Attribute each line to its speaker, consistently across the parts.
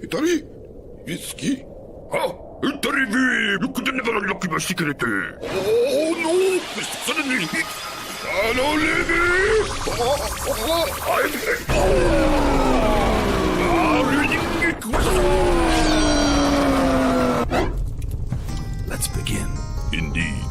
Speaker 1: Italy? Whiskey? Ah, Italy V! You could never unlock my secret. Oh no! Suddenly, no, leave me! Let's begin. Indeed.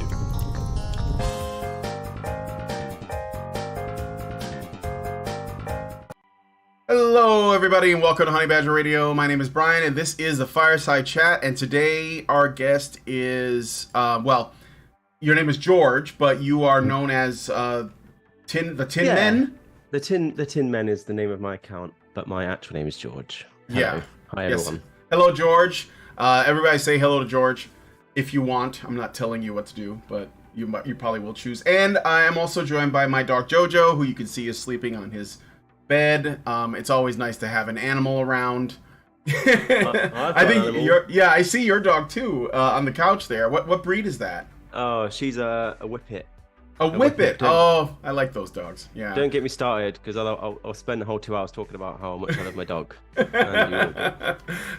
Speaker 2: Hello, everybody, and welcome to Honey Badger Radio. My name is Brian, and this is the Fireside Chat. And today, our guest is, your name is George, but you are known as the Tin Men.
Speaker 3: The Tin Men is the name of my account, but my actual name is George. Hello.
Speaker 2: Yeah.
Speaker 3: Hi, everyone.
Speaker 2: Hello, George. Everybody say hello to George if you want. I'm not telling you what to do, but you probably will choose. And I am also joined by my dog Jojo, who you can see is sleeping on his bed. It's always nice to have an animal around. I think I see your dog too on the couch there. What breed is that?
Speaker 3: Oh, she's a Whippet.
Speaker 2: A Whippet. Oh, I like those dogs. Yeah.
Speaker 3: Don't get me started, because I'll spend the whole 2 hours talking about how much I love my dog.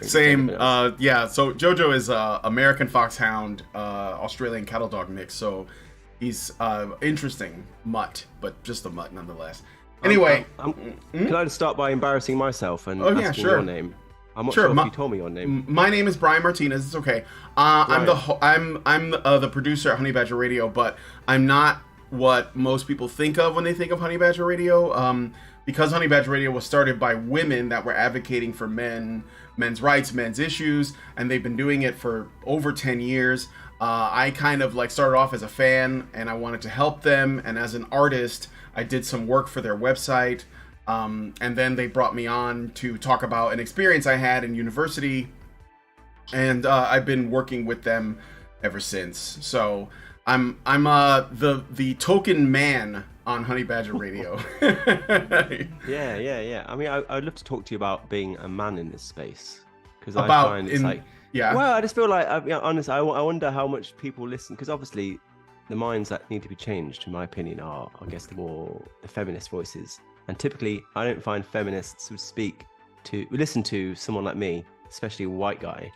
Speaker 2: Same. Yeah. So Jojo is American Foxhound, Australian cattle dog mix. So he's interesting mutt, but just a mutt nonetheless. Anyway,
Speaker 3: can I just start by embarrassing myself and asking your name? I'm not sure if you told me your name.
Speaker 2: My name is Brian Martinez. It's okay. I'm the producer at Honey Badger Radio, but I'm not what most people think of when they think of Honey Badger Radio. Because Honey Badger Radio was started by women that were advocating for men's rights, men's issues, and they've been doing it for over 10 years. I kind of started off as a fan, and I wanted to help them, and as an artist, I did some work for their website, and then they brought me on to talk about an experience I had in university, and I've been working with them ever since. So I'm the token man on Honey Badger Radio.
Speaker 3: Yeah. I mean, I'd love to talk to you about being a man in this space, because I find it's yeah. Well, I just feel like, honestly, I wonder how much people listen, because obviously the minds that need to be changed, in my opinion, are, I guess, the feminist voices. And typically, I don't find feminists who listen to someone like me, especially a white guy,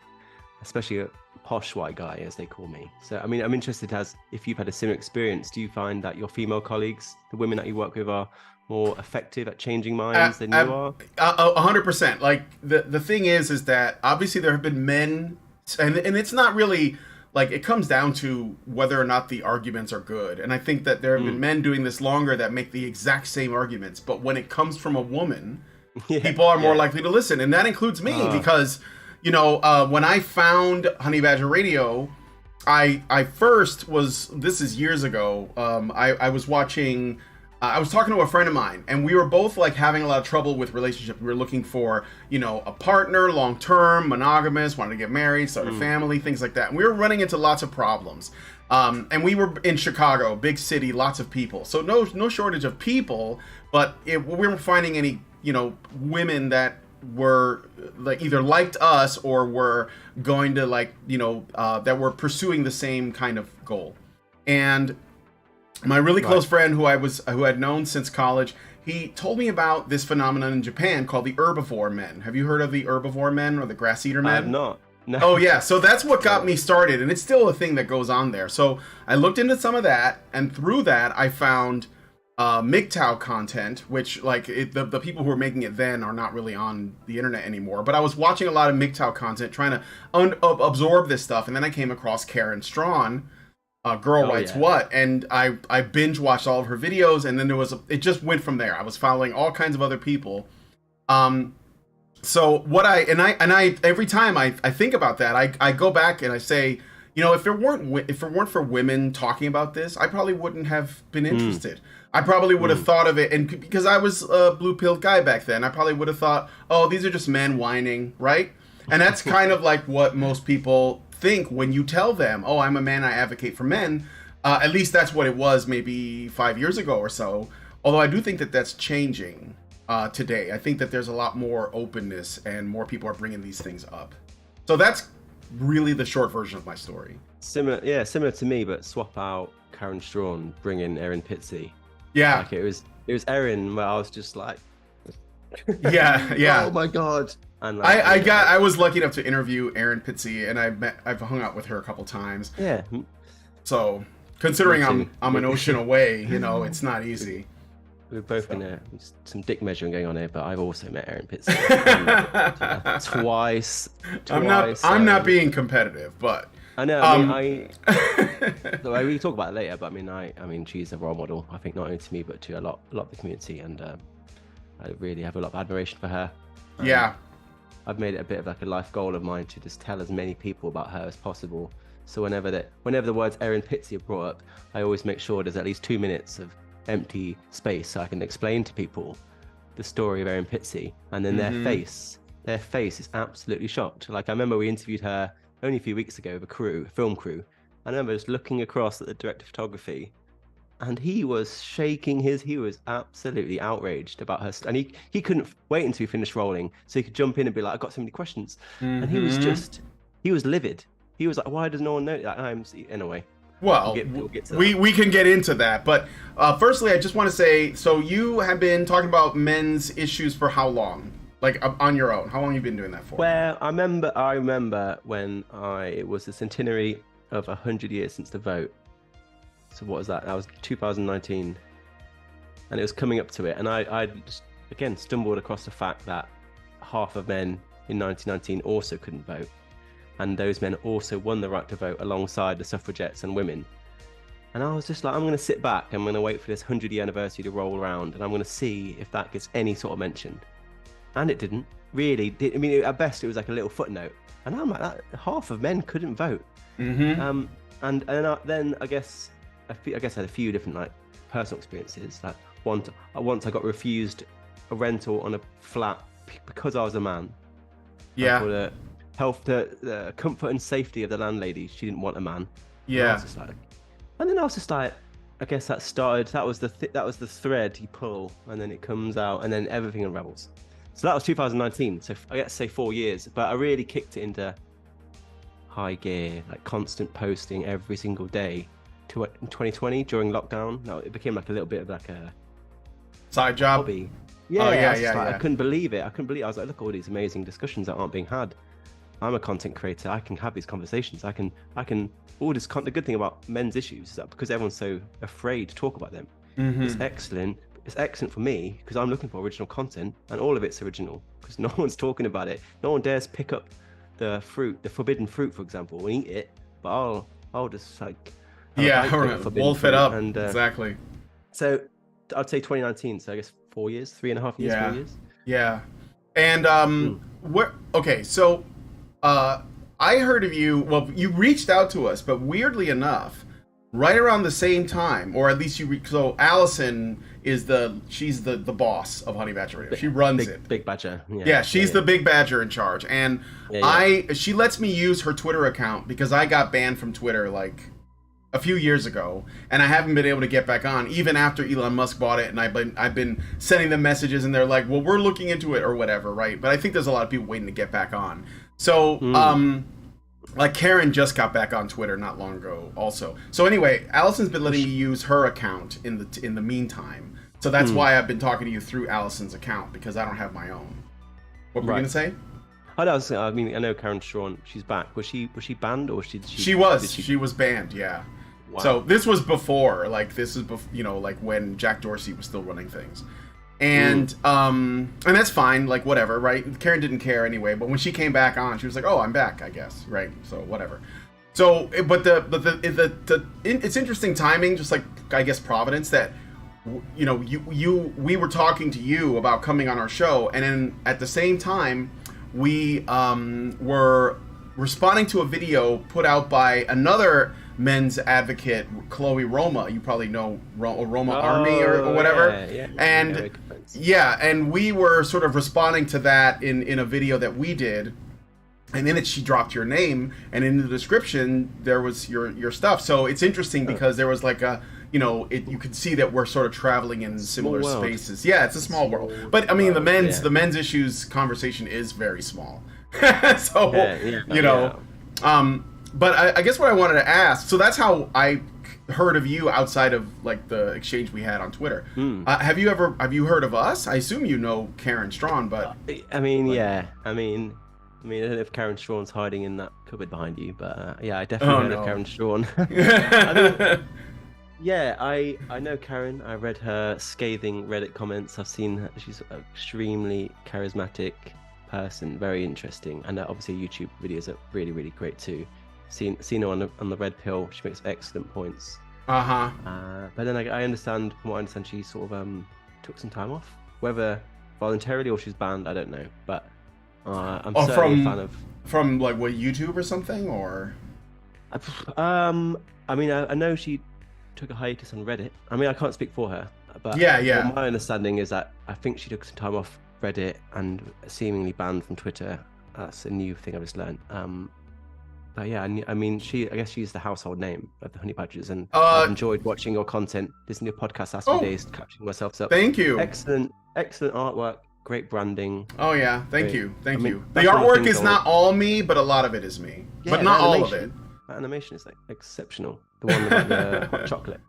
Speaker 3: especially a posh white guy, as they call me. So, I mean, I'm interested if you've had a similar experience. Do you find that your female colleagues, the women that you work with, are more effective at changing minds than you are?
Speaker 2: 100%. Like, the thing is that obviously there have been men, and it's not really, it comes down to whether or not the arguments are good. And I think that there have been men doing this longer that make the exact same arguments. But when it comes from a woman, people are more likely to listen. And that includes me because, when I found Honey Badger Radio, I first was, this is years ago, I was watching, I was talking to a friend of mine, and we were both having a lot of trouble with relationships. We were looking for, a partner, long-term, monogamous, wanted to get married, start a family, things like that. And we were running into lots of problems. And we were in Chicago, big city, lots of people. So no shortage of people, but we weren't finding any, women that were either liked us or were going to that were pursuing the same kind of goal. And my really close friend who had known since college, he told me about this phenomenon in Japan called the herbivore men. Have you heard of the herbivore men or the grass eater men?
Speaker 3: I have not. No.
Speaker 2: Oh yeah, so that's what got me started, and it's still a thing that goes on there. So I looked into some of that, and through that I found MGTOW content, which the people who were making it then are not really on the internet anymore. But I was watching a lot of MGTOW content, trying to absorb this stuff, and then I came across Karen Strawn. Girl Writes What, and I binge watched all of her videos, and then it just went from there. I was following all kinds of other people. So what I every time I think about that, I go back and I say, if it weren't for women talking about this, I probably wouldn't have been interested. I probably would have thought of it, and because I was a blue-pilled guy back then, I probably would have thought, oh, these are just men whining, right? And that's kind of what most people think when you tell them, oh, I'm a man, I advocate for men. At least that's what it was maybe 5 years ago or so. Although I do think that that's changing today. I think that there's a lot more openness and more people are bringing these things up. So that's really the short version of my story.
Speaker 3: Similar to me, but swap out Karen Strawn, bring in Erin Pitsey.
Speaker 2: Yeah.
Speaker 3: Like it was Erin where I was just like,
Speaker 2: Yeah.
Speaker 3: Oh my god. And
Speaker 2: I was lucky enough to interview Erin Pitsey, and I've hung out with her a couple times.
Speaker 3: Yeah.
Speaker 2: So considering I'm an ocean away, it's not easy.
Speaker 3: We're both in some dick measuring going on here, but I've also met Erin Pitsey twice.
Speaker 2: I'm not being competitive, but
Speaker 3: I know. So we talk about it later, but I mean, she's a role model. I think not only to me, but to a lot of the community, and I really have a lot of admiration for her.
Speaker 2: Yeah.
Speaker 3: I've made it a bit of like a life goal of mine to just tell as many people about her as possible. So whenever the words Erin Pitsey are brought up, I always make sure there's at least 2 minutes of empty space so I can explain to people the story of Erin Pitsey, and then their face is absolutely shocked. Like I remember we interviewed her only a few weeks ago with a film crew. I remember just looking across at the director of photography, and he was shaking he was absolutely outraged about her. And he couldn't wait until we finished rolling so he could jump in and be like, I've got so many questions. And he was livid. He was like, why does no one know that? Anyway.
Speaker 2: Well, we can get into that. But firstly, I just want to say, so you have been talking about men's issues for how long? Like on your own? How long have you been doing that for?
Speaker 3: Well, I remember when it was the centenary of 100 years since the vote. So what was that? That was 2019, and it was coming up to it. And I just, again, stumbled across the fact that half of men in 1919 also couldn't vote. And those men also won the right to vote alongside the suffragettes and women. And I was just like, I'm going to sit back. I'm going to wait for this 100-year anniversary to roll around, and I'm going to see if that gets any sort of mention. And it didn't. Really. I mean, at best, it was like a little footnote. And I'm like, half of men couldn't vote. And then I guess I had a few different like personal experiences. Like once I got refused a rental on a flat because I was a man.
Speaker 2: Yeah.
Speaker 3: For the comfort and safety of the landlady, she didn't want a man.
Speaker 2: Yeah.
Speaker 3: And then I was just like, I guess that started. That was the thread you pull, and then it comes out, and then everything unravels. So that was 2019. So I guess say 4 years, but I really kicked it into high gear, like constant posting every single day. To in 2020 during lockdown, no, it became like a little bit of like a
Speaker 2: side job.
Speaker 3: Hobby. Yeah, I couldn't believe it. I was like, look at all these amazing discussions that aren't being had. I'm a content creator. I can have these conversations. I can all this. The good thing about men's issues is that because everyone's so afraid to talk about them, it's excellent. It's excellent for me because I'm looking for original content, and all of it's original because no one's talking about it. No one dares pick up the forbidden fruit, for example, and eat it. But I'll just like
Speaker 2: wolf it up. And, exactly.
Speaker 3: So I'd say 2019. So I guess 4 years, 3.5 years, 4 years.
Speaker 2: Yeah. And okay, so I heard of you. Well, you reached out to us, but weirdly enough, right around the same time, or at least so Allison is she's the boss of Honey Badger Radio. She runs it.
Speaker 3: Big Badger.
Speaker 2: Yeah, she's the big badger in charge. And she lets me use her Twitter account because I got banned from Twitter like a few years ago, and I haven't been able to get back on even after Elon Musk bought it. And I've been sending them messages, and they're like, "Well, we're looking into it or whatever," right? But I think there's a lot of people waiting to get back on. So, like Karen just got back on Twitter not long ago, also. So anyway, Allison's been letting me use her account in the meantime. So that's why I've been talking to you through Allison's account because I don't have my own. What were you gonna say?
Speaker 3: I know Karen Strawn. She's back. Was she banned or
Speaker 2: she was banned. Yeah. Wow. So this was before, like like when Jack Dorsey was still running things. And that's fine, like whatever, right? Karen didn't care anyway, but when she came back on, she was like, "Oh, I'm back, I guess," right? So whatever. So, but it's interesting timing, just like I guess Providence, that we were talking to you about coming on our show, and then at the same time, we were responding to a video put out by another men's advocate, Chloe Roma. You probably know Roma Army or whatever. And we were sort of responding to that in a video that we did, and in it she dropped your name, and in the description there was your stuff. So it's interesting because there was like you could see that we're sort of traveling in similar spaces. Yeah, it's a small world. But I mean, the men's issues conversation is very small. So but I guess what I wanted to ask, so that's how I heard of you outside of like the exchange we had on Twitter. Have you heard of us? I assume you know Karen Strawn, but
Speaker 3: I mean, yeah. I mean, I don't know if Karen Strawn's hiding in that cupboard behind you, but yeah, I definitely heard of Karen Strawn. Yeah, I know Karen. I read her scathing Reddit comments. I've seen her. She's an extremely charismatic person, very interesting, and obviously YouTube videos are really, really great too. Seen her on the Red Pill. She makes excellent points. But then I understand, from what I understand, she sort of took some time off, whether voluntarily or she's banned. I don't know, but I'm certainly a fan of
Speaker 2: from like what, YouTube or something, or
Speaker 3: I mean, I know she took a hiatus on Reddit. I mean, I can't speak for her, but my understanding is that I think she took some time off Reddit and seemingly banned from Twitter. That's a new thing I just learned. But yeah, I mean, I guess she's the household name of the Honey Badgers, and I've enjoyed watching your content. Listening to your podcast last few days, catching myself up.
Speaker 2: Thank you.
Speaker 3: Excellent artwork, great branding.
Speaker 2: Oh yeah, thank you. The artwork is not all me, but a lot of it is me, but not all of it.
Speaker 3: That animation is like exceptional. The one with the hot chocolate.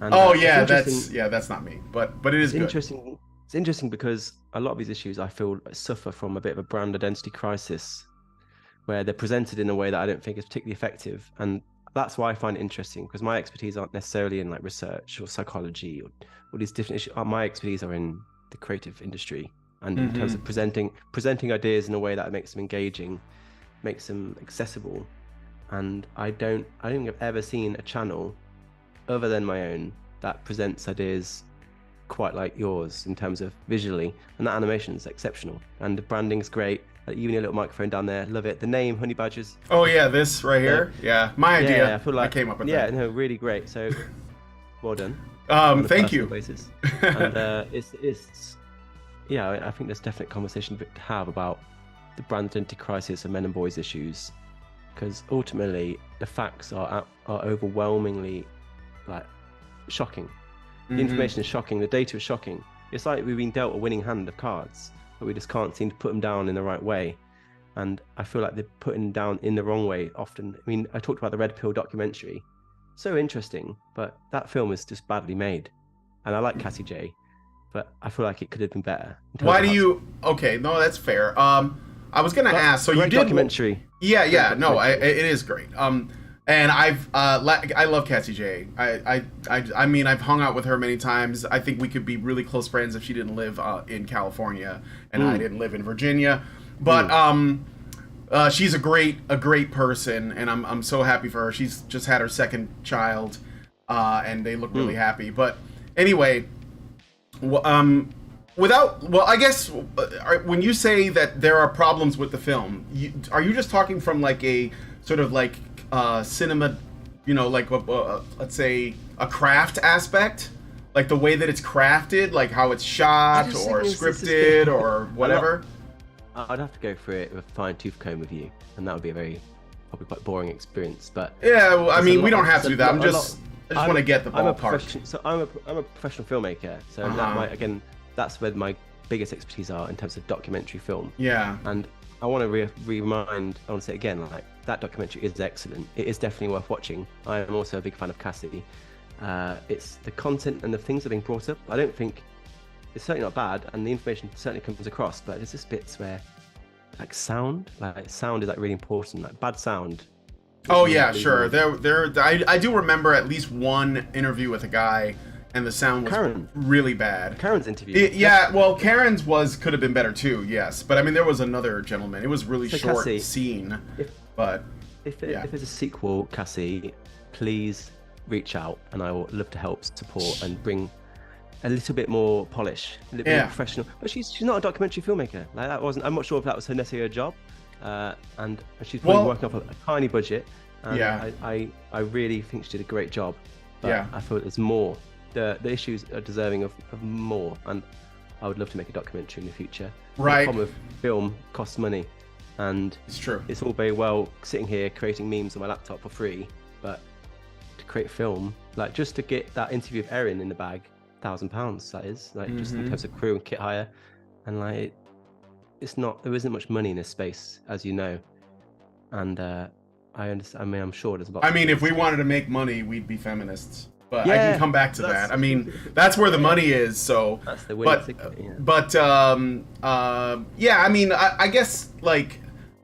Speaker 3: And,
Speaker 2: that's not me, but it is good.
Speaker 3: Interesting. It's interesting because a lot of these issues I feel suffer from a bit of a brand identity crisis, where they're presented in a way that I don't think is particularly effective, and that's why I find it interesting, because my expertise aren't necessarily in like research or psychology or these different issues. My expertise are in the creative industry, and in terms of presenting ideas in a way that makes them engaging, makes them accessible. And I don't think I've ever seen a channel other than my own that presents ideas quite like yours in terms of visually, and that animation is exceptional, and the branding's great. Even your little microphone down there, love it. The name Honey Badgers.
Speaker 2: Oh yeah, this right here. Yeah, my idea.
Speaker 3: I feel like
Speaker 2: I came up with that.
Speaker 3: Yeah, no, really great. So, well done.
Speaker 2: Thank you.
Speaker 3: Basis. And I think there's definite conversation to have about the brand identity crisis and men and boys issues, because ultimately the facts are overwhelmingly like shocking. The information is shocking. The data is shocking. It's like we've been dealt a winning hand of cards, but we just can't seem to put them down in the right way. And I feel like they're putting down in the wrong way often. I mean, I talked about the Red Pill documentary. So interesting, but that film is just badly made. And I like Cassie J, but I feel like it could have been better.
Speaker 2: Why do you... Okay, no, that's fair. I was going to ask, so you did...
Speaker 3: documentary.
Speaker 2: Yeah, no, it is great. And I love Cassie J. I mean, I've hung out with her many times. I think we could be really close friends if she didn't live in California and I didn't live in Virginia. But she's a great person, and I'm so happy for her. She's just had her second child, and they look really happy. But anyway, I guess when you say that there are problems with the film, are you just talking from like a sort of like cinema, like let's say a craft aspect, like the way that it's crafted, like how it's shot or scripted or whatever?
Speaker 3: I'd have to go through it with a fine-tooth comb with you, and that would be a probably quite boring experience. But
Speaker 2: yeah, well, I mean, we don't have to do that. I just want to get the ballpark.
Speaker 3: I'm a professional filmmaker, so that's where my biggest expertise are in terms of documentary film.
Speaker 2: Yeah,
Speaker 3: and I want to I want to say again, like, that documentary is excellent. It is definitely worth watching. I am also a big fan of Cassie. It's the content and the things that are being brought up. I don't think it's certainly not bad, and the information certainly comes across. But there's just bits where, like sound is like really important. Like bad sound.
Speaker 2: Oh yeah, sure. I do remember at least one interview with a guy, and the sound was really bad.
Speaker 3: Karen's interview.
Speaker 2: Well, Karen's could have been better too. Yes, but I mean, there was another gentleman. It was really short
Speaker 3: Cassie,
Speaker 2: scene.
Speaker 3: If there's a sequel, Cassie, please reach out, and I will love to help support and bring a little bit more polish, a little bit more professional. But she's not a documentary filmmaker. Like that wasn't. I'm not sure if that was her necessary job, and she's probably working off a tiny budget. And I really think she did a great job. But I thought there's more. The issues are deserving of more, and I would love to make a documentary in the future.
Speaker 2: Right.
Speaker 3: The problem with film costs money, and
Speaker 2: it's true.
Speaker 3: It's all very well sitting here creating memes on my laptop for free, but to create film, like just to get that interview of Erin in the bag, £1,000 that is, like just in terms of crew and kit hire, and like there isn't much money in this space, as you know, and I I understand. I mean, I'm sure there's a lot.
Speaker 2: I mean, if we wanted to make money, we'd be feminists. But I can come back to that. I mean, that's where the money is. So,
Speaker 3: that's the winning ticket. Yeah.
Speaker 2: But yeah. I mean, I guess like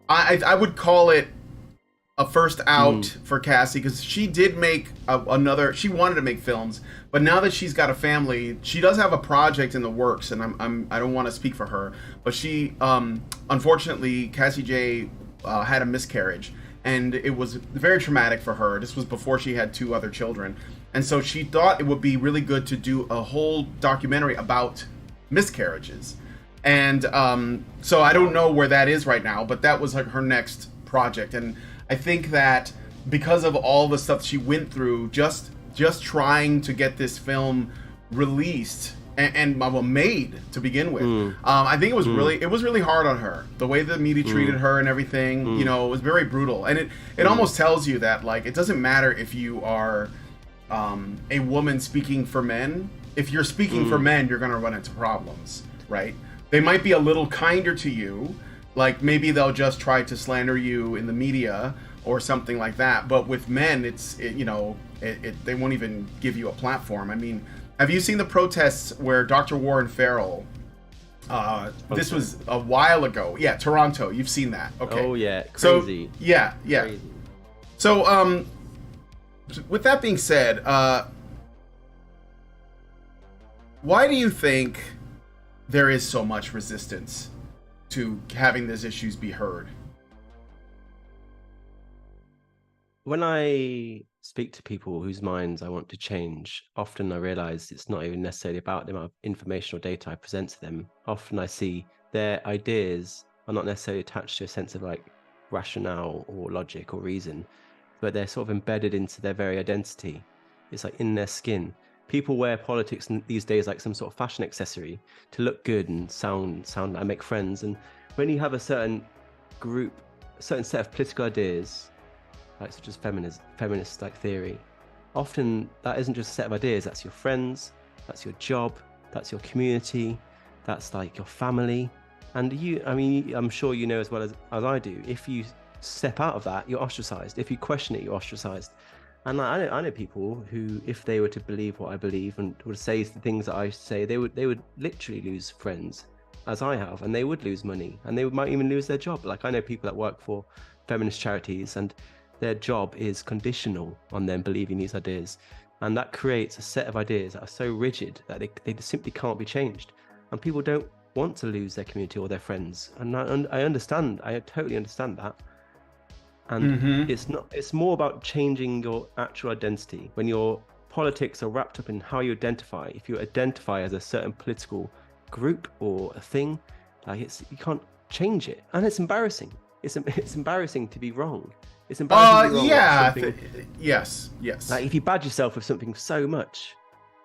Speaker 2: I would call it a first out for Cassie, because she did make another. She wanted to make films, but now that she's got a family, she does have a project in the works. And I don't want to speak for her, but she unfortunately, Cassie J had a miscarriage. And it was very traumatic for her. This was before she had 2 other children. And so she thought it would be really good to do a whole documentary about miscarriages. And so I don't know where that is right now, but that was like her next project. And I think that because of all the stuff she went through, just trying to get this film released and made to begin with, I think it was really hard on her. The way the media treated her and everything, you know, it was very brutal. And it almost tells you that, like, it doesn't matter if you are a woman speaking for men. If you're speaking for men, you're gonna run into problems, right? They might be a little kinder to you, like maybe they'll just try to slander you in the media or something like that. But with men, they won't even give you a platform. I mean, have you seen the protests where Dr. Warren Farrell, this was a while ago. Yeah, Toronto. You've seen that. Okay.
Speaker 3: Oh, yeah. Crazy.
Speaker 2: So, yeah. Crazy. So, with that being said, why do you think there is so much resistance to having these issues be heard?
Speaker 3: When I speak to people whose minds I want to change, often I realize it's not even necessarily about the amount of information or data I present to them. Often I see their ideas are not necessarily attached to a sense of like rationale or logic or reason, but they're sort of embedded into their very identity. It's like in their skin. People wear politics these days like some sort of fashion accessory to look good and sound and make friends. And when you have a certain group, a certain set of political ideas, like such as feminist like theory, often that isn't just a set of ideas. That's your friends, that's your job, that's your community, that's like your family. And I'm sure you know as well as I do, if you step out of that, you're ostracized. If you question it, you're ostracized. And I know people who, if they were to believe what I believe and would say the things that I say, they would literally lose friends, as I have, and they would lose money, and they might even lose their job. Like I know people that work for feminist charities, and their job is conditional on them believing these ideas, and that creates a set of ideas that are so rigid that they simply can't be changed. And people don't want to lose their community or their friends, and I totally understand that. And it's more about changing your actual identity. When your politics are wrapped up in how you identify, if you identify as a certain political group or a thing, like you can't change it, and it's embarrassing. It's embarrassing to be wrong. It's embarrassing to be wrong.
Speaker 2: Yes.
Speaker 3: Like if you badge yourself with something so much,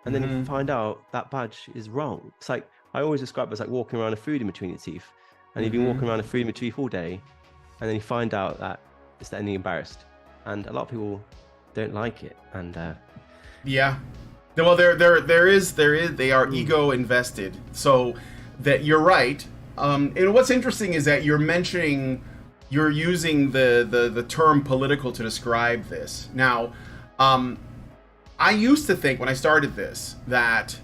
Speaker 3: and then you find out that badge is wrong. It's like I always describe it as like walking around a food in between your teeth, and you've been walking around a food in between your teeth all day, and then you find out that it's ending embarrassed, and a lot of people don't like it. And
Speaker 2: yeah, well, they are ego invested. So that you're right. And what's interesting is that you're using the term political to describe this. Now, I used to think when I started this that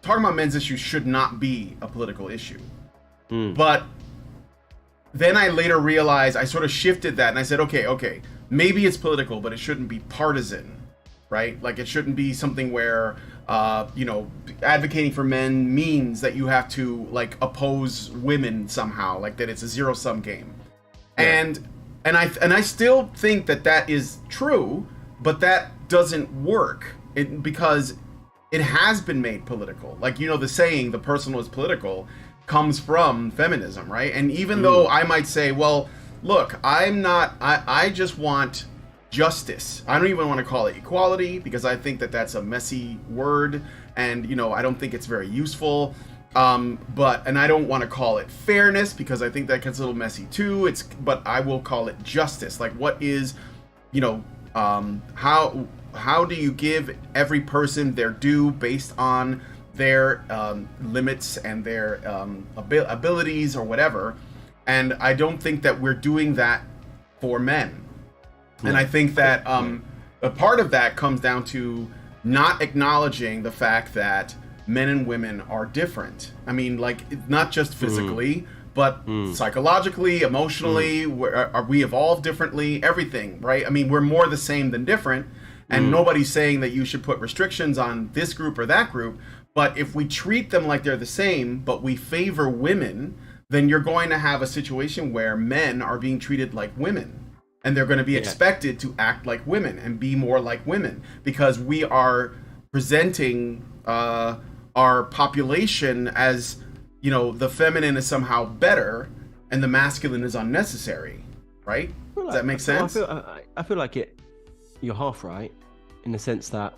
Speaker 2: talking about men's issues should not be a political issue, but then I later realized I sort of shifted that and I said, okay, maybe it's political, but it shouldn't be partisan, right? Like it shouldn't be something where, advocating for men means that you have to like oppose women somehow, like that it's a zero-sum game. Yeah. And I still think that is true, but that doesn't work because it has been made political. Like, the saying, the personal is political, comes from feminism, right? And even though I might say, well, look, I just want justice. I don't even want to call it equality because I think that that's a messy word, and I don't think it's very useful. And I don't want to call it fairness because I think that gets a little messy too. But I will call it justice. Like, what is, how do you give every person their due based on their limits and their abilities or whatever? And I don't think that we're doing that for men. And I think that a part of that comes down to not acknowledging the fact that men and women are different. I mean, like, not just physically, but psychologically, emotionally, we evolve differently, everything, right? I mean, we're more the same than different, and nobody's saying that you should put restrictions on this group or that group, but if we treat them like they're the same, but we favor women, then you're going to have a situation where men are being treated like women. And they're going to be expected to act like women and be more like women because we are presenting our population as, you know, the feminine is somehow better and the masculine is unnecessary, right? Does that make sense?
Speaker 3: I feel like you're half right in the sense that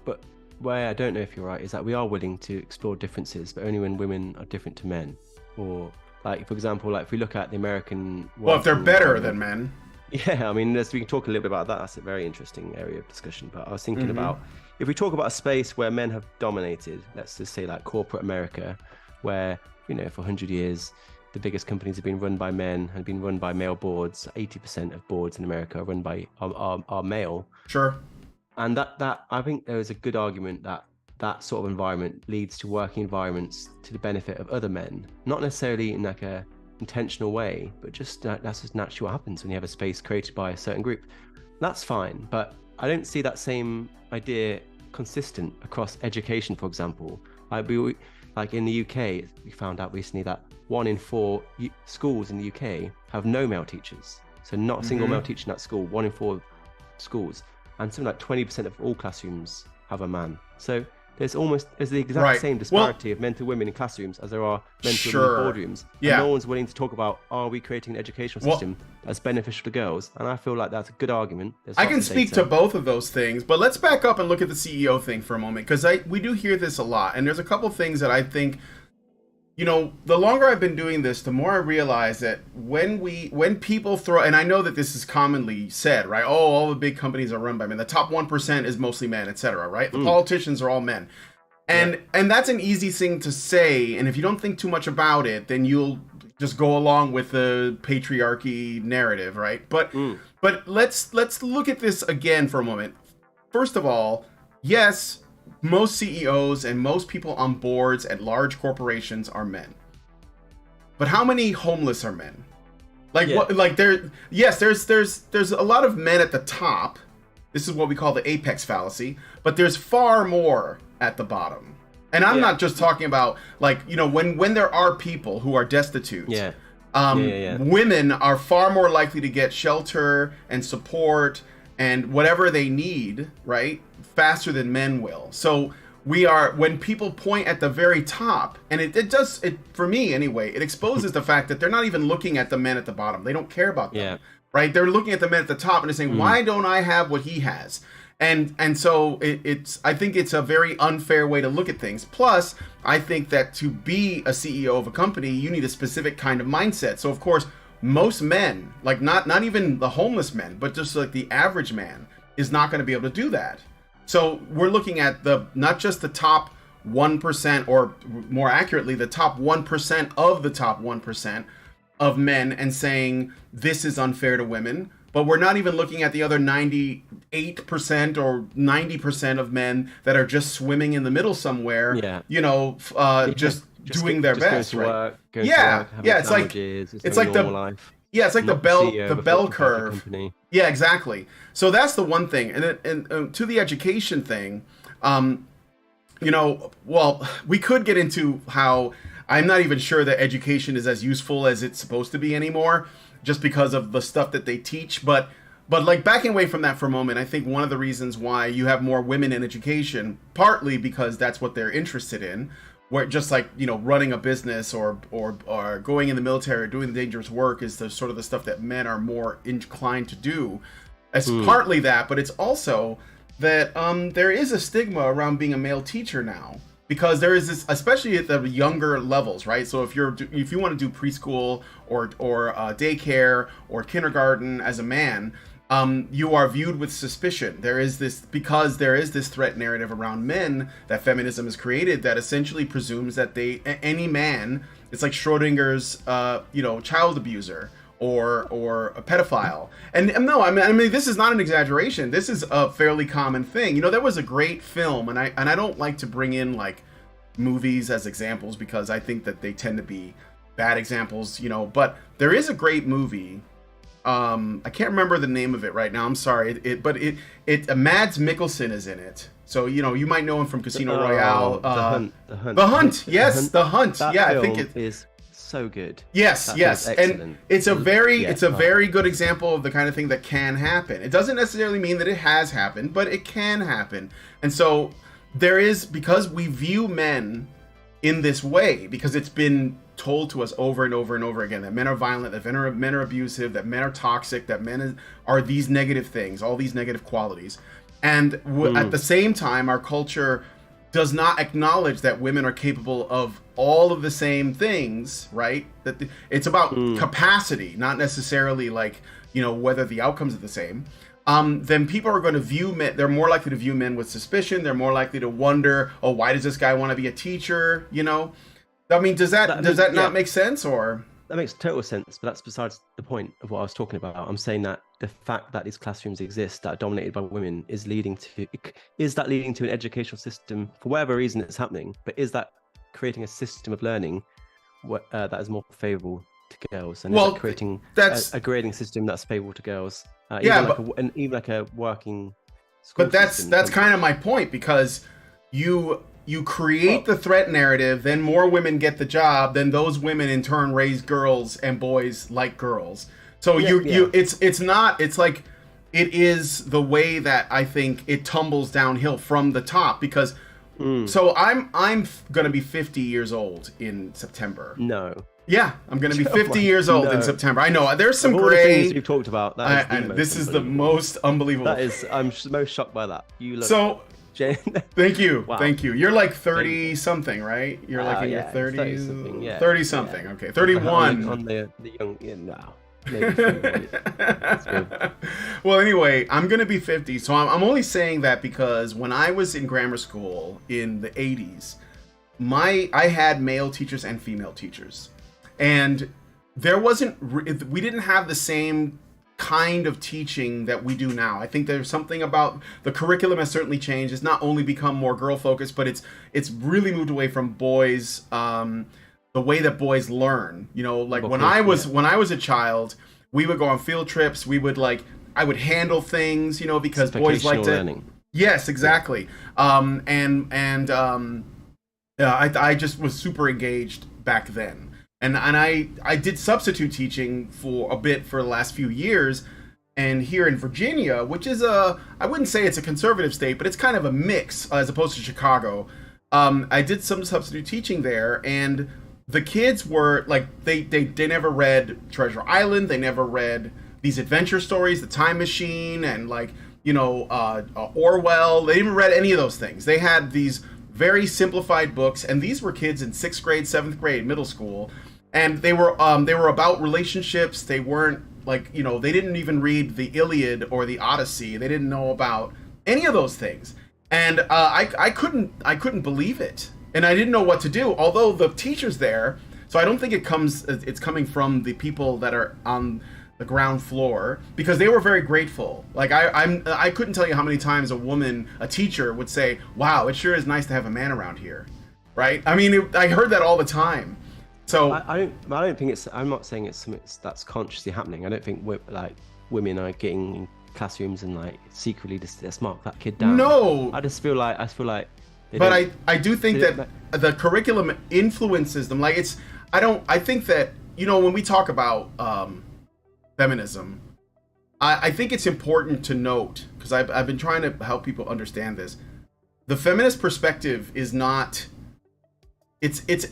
Speaker 3: but where I don't know if you're right is that we are willing to explore differences, but only when women are different to men. Or, like, for example, like if we look at the American...
Speaker 2: Well, if they're better than men.
Speaker 3: Yeah, I mean, we can talk a little bit about that. That's a very interesting area of discussion. But I was thinking about, if we talk about a space where men have dominated, let's just say like corporate America, where, you know, for 100 years, the biggest companies have been run by men and been run by male boards. 80% of boards in America are run by are male.
Speaker 2: Sure.
Speaker 3: And that I think there is a good argument that sort of environment leads to working environments to the benefit of other men, not necessarily in like a intentional way, but just that's just naturally what happens when you have a space created by a certain group. That's fine, but I don't see that same idea consistent across education, for example. Like in the UK, we found out recently that 1 in 4 schools in the UK have no male teachers. So not a single male teacher in that school, 1 in 4 schools. And something like 20% of all classrooms have a man. So there's the exact same disparity of men to women in classrooms as there are men to women in boardrooms. Yeah. And no one's willing to talk about, are we creating an educational system that's beneficial to girls? And I feel like that's a good argument.
Speaker 2: I can speak to both of those things, but let's back up and look at the CEO thing for a moment, because we do hear this a lot. And there's a couple things that I think, you know, the longer I've been doing this, the more I realize that when people throw, and I know that this is commonly said, right? Oh, all the big companies are run by men. The top 1% is mostly men, etc. Right? The politicians are all men, and that's an easy thing to say. And if you don't think too much about it, then you'll just go along with the patriarchy narrative, right? But let's look at this again for a moment. First of all, yes, most CEOs and most people on boards at large corporations are men. But how many homeless are men? There's a lot of men at the top. This is what we call the apex fallacy, but there's far more at the bottom. And I'm not just talking about, like, you know, when there are people who are destitute. Women are far more likely to get shelter and support and whatever they need, right, faster than men will. So when people point at the very top, and it does, for me anyway, it exposes the fact that they're not even looking at the men at the bottom. They don't care about them, right? They're looking at the men at the top and they're saying, why don't I have what he has? And so I think it's a very unfair way to look at things. Plus, I think that to be a CEO of a company, you need a specific kind of mindset. So of course, most men, like not even the homeless men, but just like the average man, is not going to be able to do that. So we're looking at not just the top 1%, or more accurately, the top 1% of the top 1% of men, and saying this is unfair to women. But we're not even looking at the other 98% or 90% of men that are just swimming in the middle somewhere, you know, just doing their best, right? It's like the bell curve. Yeah, exactly. So that's the one thing. And to the education thing, you know, well, we could get into how I'm not even sure that education is as useful as it's supposed to be anymore, just because of the stuff that they teach. But like, backing away from that for a moment, I think one of the reasons why you have more women in education, partly because that's what they're interested in, where just like, you know, running a business or going in the military or doing the dangerous work is the sort of the stuff that men are more inclined to do. It's partly that, but it's also that there is a stigma around being a male teacher now, because there is this, especially at the younger levels, right? So if you want to do preschool or daycare or kindergarten as a man, you are viewed with suspicion. There is this threat narrative around men that feminism has created that essentially presumes that any man, it's like Schrodinger's, child abuser, or a pedophile. And no, I mean this is not an exaggeration. This is a fairly common thing. There was a great film, and I don't like to bring in like movies as examples because I think that they tend to be bad examples, but there is a great movie. I can't remember the name of it right now. I'm sorry. But Mads Mikkelsen is in it. So, you might know him from Casino Royale. The Hunt. Yes, The Hunt. Yeah, I think it is
Speaker 3: so good.
Speaker 2: Yes, yes. And it's a very good example of the kind of thing that can happen. It doesn't necessarily mean that it has happened, but it can happen. And so there is, because we view men in this way, because it's been told to us over and over and over again that men are violent, that men are abusive, that men are toxic, that men are these negative things, all these negative qualities. And at the same time, our culture does not acknowledge that women are capable of all of the same things, right? That it's about capacity, not necessarily like, whether the outcomes are the same. Then people are going to view men, they're more likely to view men with suspicion. They're more likely to wonder, oh, why does this guy want to be a teacher? I mean, does that not make sense, or?
Speaker 3: That makes total sense, but that's besides the point of what I was talking about. I'm saying that the fact that these classrooms exist that are dominated by women is leading to an educational system, for whatever reason it's happening, but is that creating a system of learning that is more favorable to girls? And is that creating a grading system that's favorable to girls? Even like a working school system.
Speaker 2: That's kind of my point, because you create the threat narrative, then more women get the job, then those women in turn raise girls, and boys like girls. So it's like it is the way that I think it tumbles downhill from the top, because so I'm going to be 50 years old in September.
Speaker 3: No.
Speaker 2: Yeah, I'm going to be 50 years old in September. I know there's some gray.
Speaker 3: We've talked about that.
Speaker 2: This is the most unbelievable.
Speaker 3: I'm most shocked by that. You look
Speaker 2: Thank you. Wow. Thank you. You're like 30 something, right? You're like in your 30s. 30 something. Yeah. 30 something. Yeah. Okay. 31.
Speaker 3: On the young. Yeah, no.
Speaker 2: Well, anyway, I'm gonna be 50, so I'm only saying that because when I was in grammar school in the 80s, I had male teachers and female teachers, and we didn't have the same kind of teaching that we do now. I think there's something about the curriculum has certainly changed. It's not only become more girl focused, but it's really moved away from boys, the way that boys learn. When I was a child, we would go on field trips. I would handle things, because boys like to learning. Yes, exactly. I just was super engaged back then. And I did substitute teaching for a bit for the last few years, and here in Virginia, which is I wouldn't say it's a conservative state, but it's kind of a mix as opposed to Chicago. I did some substitute teaching there, and the kids were like, they never read Treasure Island, they never read these adventure stories, The Time Machine, and Orwell. They didn't read any of those things. They had these very simplified books, and these were kids in 6th grade, 7th grade, middle school. And they were about relationships. They weren't they didn't even read the Iliad or the Odyssey. They didn't know about any of those things. And I couldn't believe it. And I didn't know what to do. Although the teachers there, so I don't think it's coming from the people that are on the ground floor, because they were very grateful. I couldn't tell you how many times a teacher would say, "Wow, it sure is nice to have a man around here." Right? I mean, I heard that all the time. So
Speaker 3: I don't think I'm not saying it's something that's consciously happening. I don't think women are getting in classrooms and secretly just mark that kid down.
Speaker 2: No,
Speaker 3: I feel like.
Speaker 2: But I do think that the curriculum influences them. I think that when we talk about feminism, I think it's important to note, because I've been trying to help people understand this. The feminist perspective is not. It's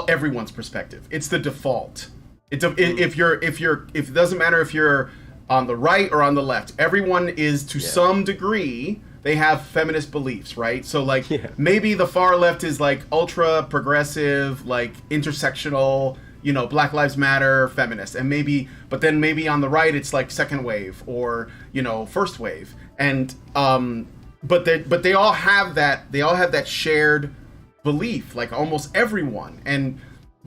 Speaker 2: everyone's perspective. It's the default. It doesn't matter if you're on the right or on the left. Everyone is to some degree, they have feminist beliefs, right? So maybe the far left is ultra progressive, intersectional, Black Lives Matter feminist, and maybe on the right it's second wave or first wave, and but they all have that shared belief, almost everyone. And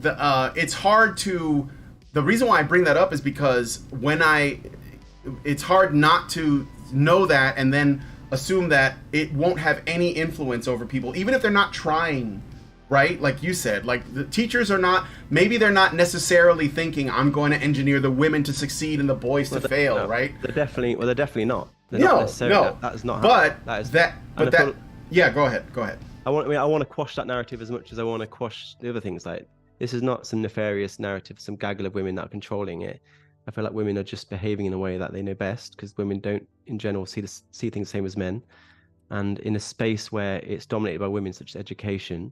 Speaker 2: it's hard to the reason why I bring that up is because it's hard not to know that and then assume that it won't have any influence over people, even if they're not trying, right? Like you said, like the teachers are not, maybe they're not necessarily thinking, I'm going to engineer the women to succeed and the boys to fail,
Speaker 3: no,
Speaker 2: right?
Speaker 3: They're definitely not. They're
Speaker 2: no,
Speaker 3: not necessarily,
Speaker 2: no.
Speaker 3: That is not
Speaker 2: but
Speaker 3: happening.
Speaker 2: Yeah, go ahead.
Speaker 3: I want to quash that narrative as much as I want to quash the other things. Like, this is not some nefarious narrative, some gaggle of women that are controlling it. I feel like women are just behaving in a way that they know best, because women don't, in general, see things the same as men. And in a space where it's dominated by women, such as education,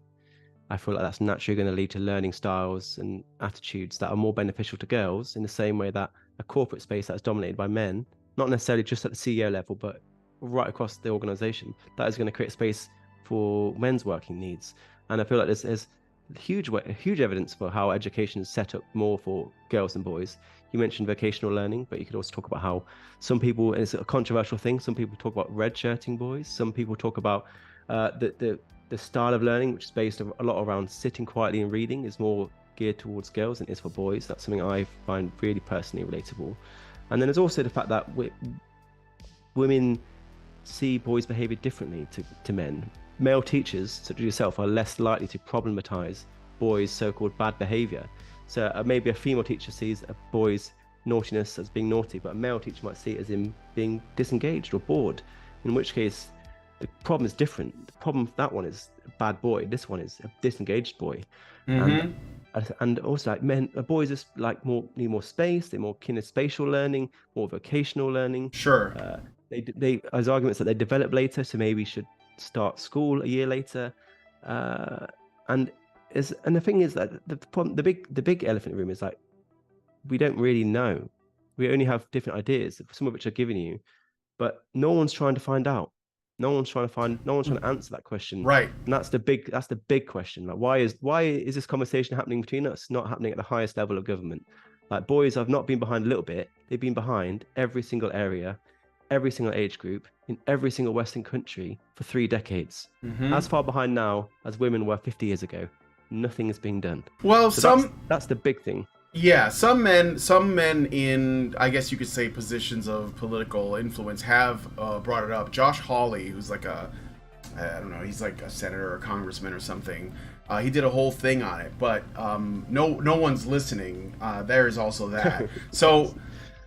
Speaker 3: I feel like that's naturally going to lead to learning styles and attitudes that are more beneficial to girls, in the same way that a corporate space that's dominated by men, not necessarily just at the CEO level, but right across the organization, that is going to create space for men's working needs. And I feel like there's huge evidence for how education is set up more for girls and boys. You mentioned vocational learning, but you could also talk about how some people, and it's a controversial thing, some people talk about red-shirting boys, some people talk about the style of learning, which is based a lot around sitting quietly and reading, is more geared towards girls than it is for boys. That's something I find really personally relatable. And then there's also the fact that women see boys' behavior differently to men. Male teachers, such as yourself, are less likely to problematize boys' so-called bad behavior. So maybe a female teacher sees a boy's naughtiness as being naughty, but a male teacher might see it as him being disengaged or bored, in which case the problem is different. The problem with that one is a bad boy. This one is a disengaged boy. And also, like boys just need more space. They're more kinespacial learning, more vocational learning.
Speaker 2: Sure.
Speaker 3: There's arguments that they develop later, so maybe should start school a year later. And the thing is that the big elephant in the room is, like, we don't really know. We only have different ideas, some of which are given you, but no one's trying to find out. No one's trying to answer that question.
Speaker 2: Right.
Speaker 3: And that's the big question. Like, why is this conversation happening between us, not happening at the highest level of government? Like, boys have not been behind a little bit. They've been behind every single area, every single age group, in every single Western country for 3 decades. As far behind now as women were 50 years ago. Nothing is being done.
Speaker 2: Well,
Speaker 3: so that's the big thing.
Speaker 2: Yeah, some men in, I guess you could say, positions of political influence have brought it up. Josh Hawley, who's like I don't know, he's like a senator or a congressman or something. He did a whole thing on it, but no one's listening. There's also that. So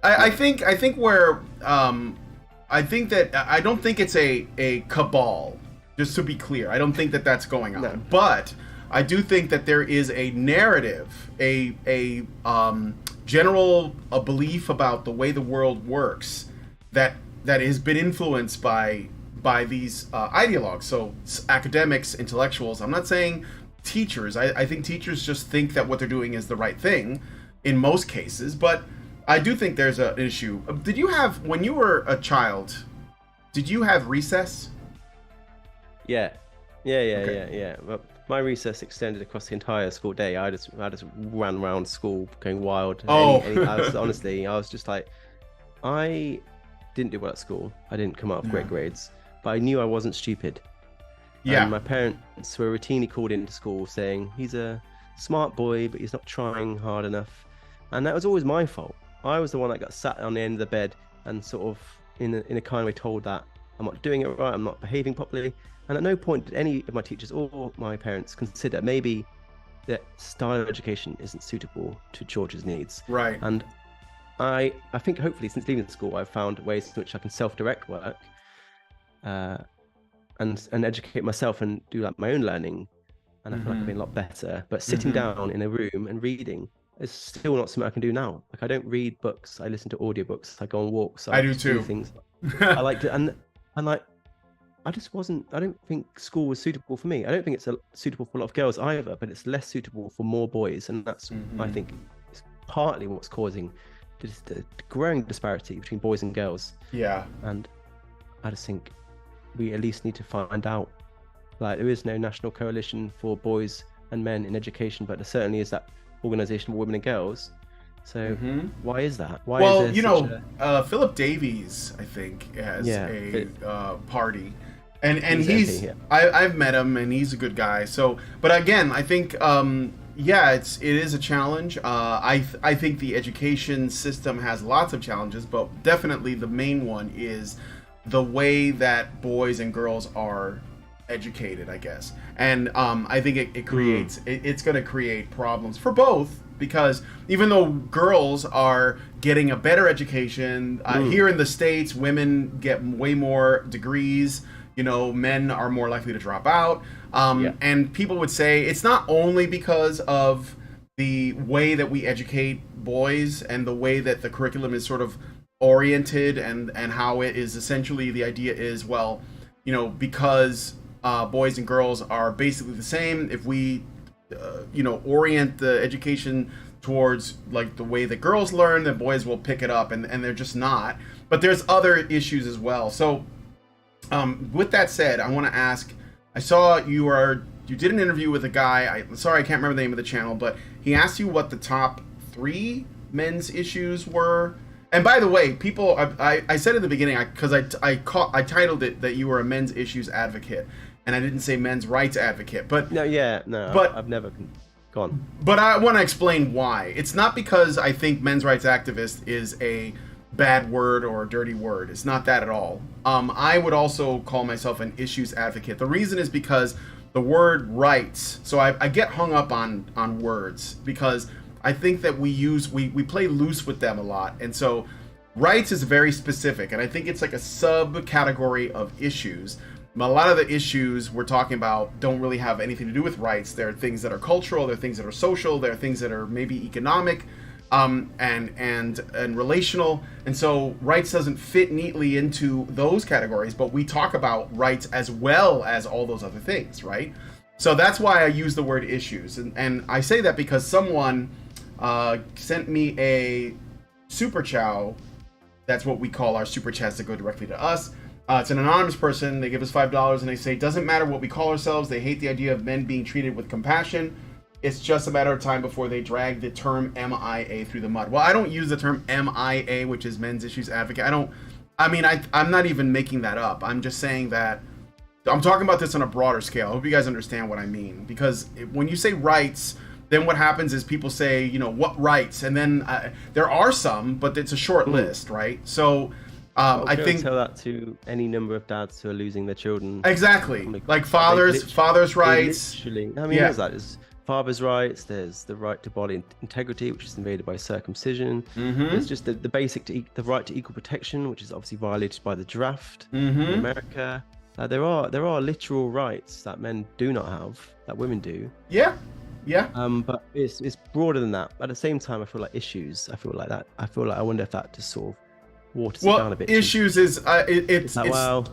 Speaker 2: I think I don't think it's a cabal. Just to be clear, I don't think that that's going on. No. But I do think that there is a narrative, a general belief about the way the world works that has been influenced by these ideologues. So academics, intellectuals. I'm not saying teachers. I think teachers just think that what they're doing is the right thing in most cases. But I do think there's an issue. Did you have, when you were a child, did you have recess?
Speaker 3: Yeah. Well, my recess extended across the entire school day. I just ran around school going wild. I was just like, I didn't do well at school. I didn't come out with great grades, but I knew I wasn't stupid. Yeah. And my parents were routinely called into school saying, he's a smart boy, but he's not trying hard enough. And that was always my fault. I was the one that got sat on the end of the bed and sort of in a kind of way told that I'm not doing it right, I'm not behaving properly. And at no point did any of my teachers or my parents consider maybe that style of education isn't suitable to George's needs.
Speaker 2: Right.
Speaker 3: And I think hopefully since leaving school, I've found ways in which I can self-direct work and educate myself and do like my own learning. And I feel like I've been a lot better. But sitting down in a room and reading is still not something I can do now. Like, I don't read books. I listen to audiobooks. I go on walks.
Speaker 2: I do too.
Speaker 3: Things. I like to, and like, I don't think school was suitable for me. I don't think it's suitable for a lot of girls either, but it's less suitable for more boys. And that's, I think, is partly what's causing the growing disparity between boys and girls.
Speaker 2: Yeah.
Speaker 3: And I just think we at least need to find out. Like, there is no national coalition for boys and men in education, but there certainly is that organization for women and girls. So why is that?
Speaker 2: Philip Davies, I think, has a party, and he's I've met him and he's a good guy. So, but again, I think yeah, it is a challenge. I think the education system has lots of challenges, but definitely the main one is the way that boys and girls are educated, I guess. And I think it creates it's going to create problems for both, because even though girls are getting a better education here in the States, women get way more degrees. You know, men are more likely to drop out. And people would say it's not only because of the way that we educate boys and the way that the curriculum is sort of oriented, and how it is essentially, the idea is, well, you know, because boys and girls are basically the same, if we orient the education towards like the way that girls learn, then boys will pick it up, and they're just not. But there's other issues as well. So with that said, I want to ask, I saw you did an interview with a guy, sorry I can't remember the name of the channel, but he asked you what the top 3 men's issues were. And by the way, people, I said in the beginning, because I titled it that you were a men's issues advocate, and I didn't say men's rights advocate. But
Speaker 3: I've never gone.
Speaker 2: But I want to explain why. It's not because I think men's rights activist is a bad word or a dirty word. It's not that at all. I would also call myself an issues advocate. The reason is because the word rights. So I get hung up on words, because I think that we play loose with them a lot. And so rights is very specific, and I think it's like a subcategory of issues. A lot of the issues we're talking about don't really have anything to do with rights. There are things that are cultural, there are things that are social, there are things that are maybe economic, and relational. And so rights doesn't fit neatly into those categories, but we talk about rights as well as all those other things, right? So that's why I use the word issues. And I say that because someone sent me a super chow. That's what we call our super chats that go directly to us. It's an anonymous person. They give us $5 and they say, doesn't matter what we call ourselves. They hate the idea of men being treated with compassion. It's just a matter of time before they drag the term MIA through the mud. Well, I don't use the term MIA, which is men's issues advocate. I'm not even making that up. I'm just saying that I'm talking about this on a broader scale. I hope you guys understand what I mean. Because when you say rights, then what happens is people say, you know, what rights? And then there are some, but it's a short list, right? So I think
Speaker 3: tell that to any number of dads who are losing their children.
Speaker 2: Exactly, like fathers' rights.
Speaker 3: Literally, I mean, there's that. There's father's rights. There's the right to bodily integrity, which is invaded by circumcision. There's just the basic the right to equal protection, which is obviously violated by the draft in America. There are literal rights that men do not have that women do.
Speaker 2: Yeah.
Speaker 3: But it's broader than that. At the same time, I feel like issues. I wonder if that just sort of waters it down a bit.
Speaker 2: Issues is it's
Speaker 3: like, I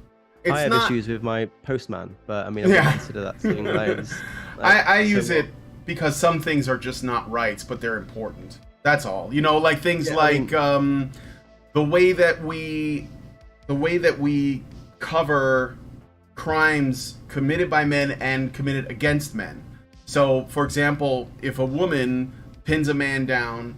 Speaker 3: have issues with my postman, but I mean, I wouldn't consider that something like.
Speaker 2: I use it because some things are just not rights, but they're important. That's all. You know, like things the way that we cover crimes committed by men and committed against men. So, for example, if a woman pins a man down,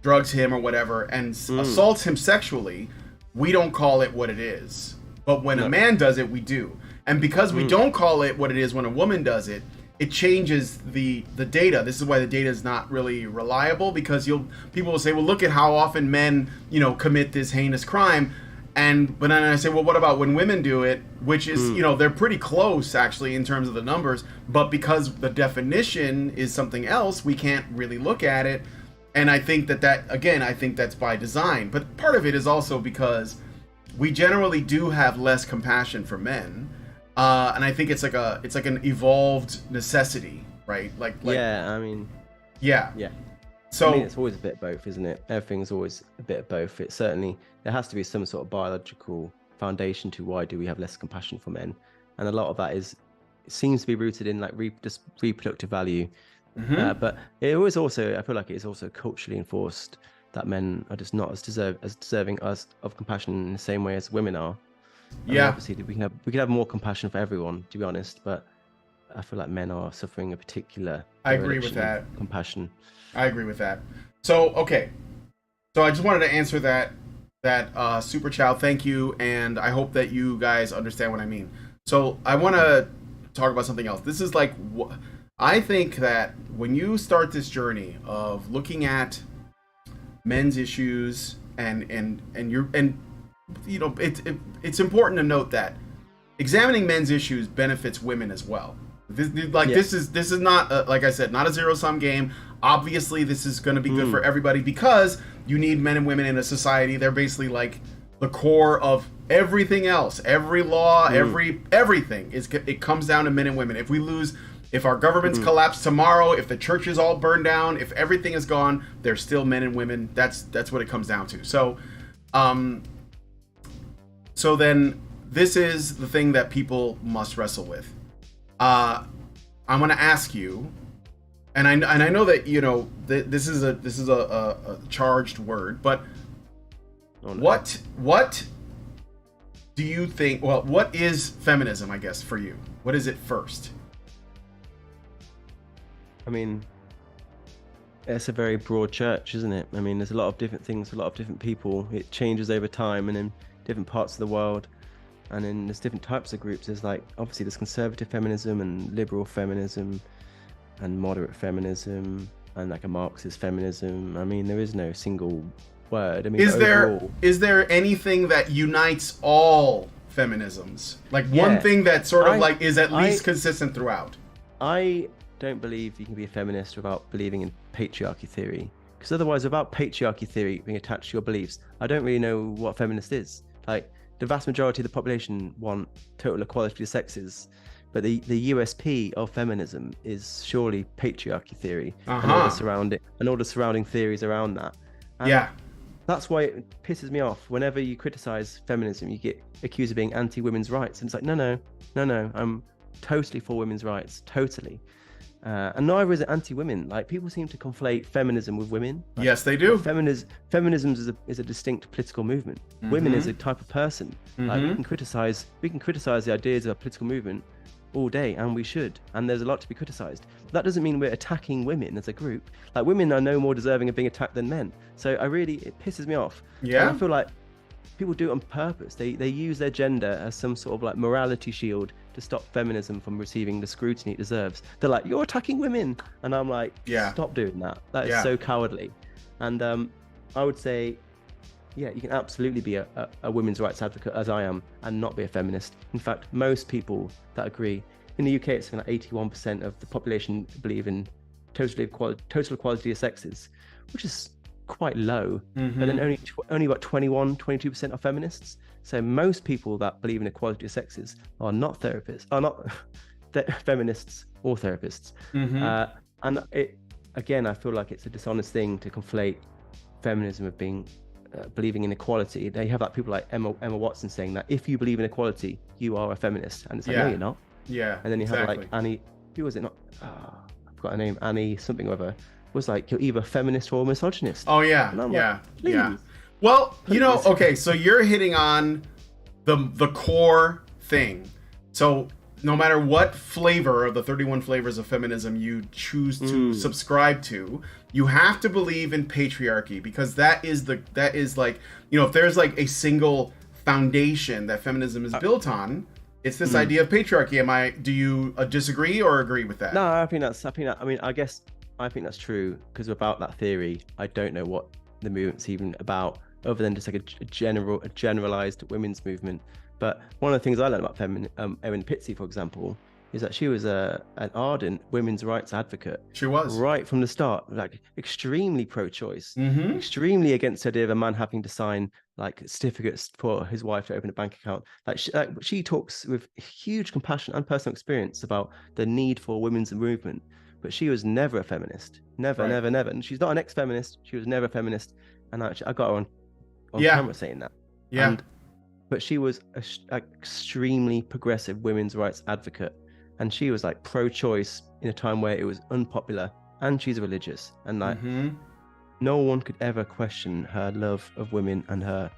Speaker 2: drugs him or whatever, and assaults him sexually, we don't call it what it is. But when a man does it, we do. And because we don't call it what it is when a woman does it, it changes the data. This is why the data is not really reliable, because people will say, well, look at how often men, commit this heinous crime. But then I say, well, what about when women do it? Which is, they're pretty close actually in terms of the numbers, but because the definition is something else, we can't really look at it. And I think I think that's by design. But part of it is also because we generally do have less compassion for men, and I think it's like an evolved necessity, right? Yeah. So
Speaker 3: I mean, it's always a bit of both, isn't it? Everything's always a bit of both. There has to be some sort of biological foundation to why do we have less compassion for men, and a lot of that seems to be rooted in like just reproductive value. But it was also, I feel like it is also culturally enforced that men are just not as deserving of compassion in the same way as women are. Obviously, we could have more compassion for everyone, to be honest, but I feel like men are suffering a particular.
Speaker 2: I agree with that.
Speaker 3: Compassion.
Speaker 2: I agree with that. So okay, so I just wanted to answer that super child. Thank you, and I hope that you guys understand what I mean. So I want to talk about something else. This is like I think that when you start this journey of looking at men's issues and you know, it's important to note that examining men's issues benefits women as well. This is not like I said, not a zero-sum game. Obviously, this is going to be good for everybody because you need men and women in a society. They're basically like the core of everything else. Every law, everything it comes down to men and women. If our governments collapse tomorrow, if the churches all burn down, if everything is gone, there's still men and women. That's what it comes down to. So, so then this is the thing that people must wrestle with. I'm going to ask you, and I know that you know this is a charged word, but what do you think? Well, what is feminism? I guess for you, what is it first?
Speaker 3: I mean, it's a very broad church, isn't it? I mean, there's a lot of different things, a lot of different people. It changes over time and in different parts of the world. And then there's different types of groups. There's like, obviously there's conservative feminism and liberal feminism and moderate feminism and like a Marxist feminism. I mean, there is no single word. I mean, is there anything that unites all feminisms? Like one thing that sort of like is at least consistent throughout? I don't believe you can be a feminist without believing in patriarchy theory. Because otherwise, without patriarchy theory being attached to your beliefs, I don't really know what feminist is. Like, the vast majority of the population want total equality of the sexes, but the USP of feminism is surely patriarchy theory and all the surrounding theories around that. And that's why it pisses me off. Whenever you criticize feminism, you get accused of being anti-women's rights, and it's like, no, I'm totally for women's rights, totally. And neither is it anti-women. Like, people seem to conflate feminism with women. Like,
Speaker 2: yes, they do.
Speaker 3: Feminism is a distinct political movement. Women is a type of person. Like, we can criticize the ideas of a political movement all day, and we should. And there's a lot to be criticized. That doesn't mean we're attacking women as a group. Like, women are no more deserving of being attacked than men. So it pisses me off. Yeah. And I feel like people do it on purpose. They use their gender as some sort of like morality shield to stop feminism from receiving the scrutiny it deserves. They're like, you're attacking women, and I'm like, stop doing that. That is so cowardly. And I would say, you can absolutely be a women's rights advocate, as I am, and not be a feminist. In fact, most people that agree in the UK, it's like 81% of the population believe in total equality of sexes, which is quite low. But then only about 22% are feminists. So most people that believe in equality of sexes are not feminists or therapists. And I feel like it's a dishonest thing to conflate feminism with being believing in equality. They have like people like Emma Watson saying that if you believe in equality, you are a feminist, and it's like, no, you're not. And then you have like Annie, who was it? Not I forgot her name. Annie something or other. Was like, you're either feminist or misogynist.
Speaker 2: Oh yeah, like, Well, you know, okay, so you're hitting on the core thing. So no matter what flavor of the 31 flavors of feminism you choose to subscribe to, you have to believe in patriarchy, because that is like, you know, if there's like a single foundation that feminism is built on, it's this idea of patriarchy. Do you disagree or agree with that?
Speaker 3: No, I think that's true, because without that theory, I don't know what the movement's even about, other than just like a generalized women's movement. But one of the things I learned about Erin Pizzey, for example, is that she was an ardent women's rights advocate.
Speaker 2: She was. Right
Speaker 3: from the start, like extremely pro-choice, extremely against the idea of a man having to sign like certificates for his wife to open a bank account. Like she talks with huge compassion and personal experience about the need for women's movement. But she was never a feminist. Never. And she's not an ex-feminist. She was never a feminist. And actually, I got her on camera saying that. Yeah. But she was an extremely progressive women's rights advocate. And she was like pro-choice in a time where it was unpopular. And she's religious. And like, no one could ever question her love of women and her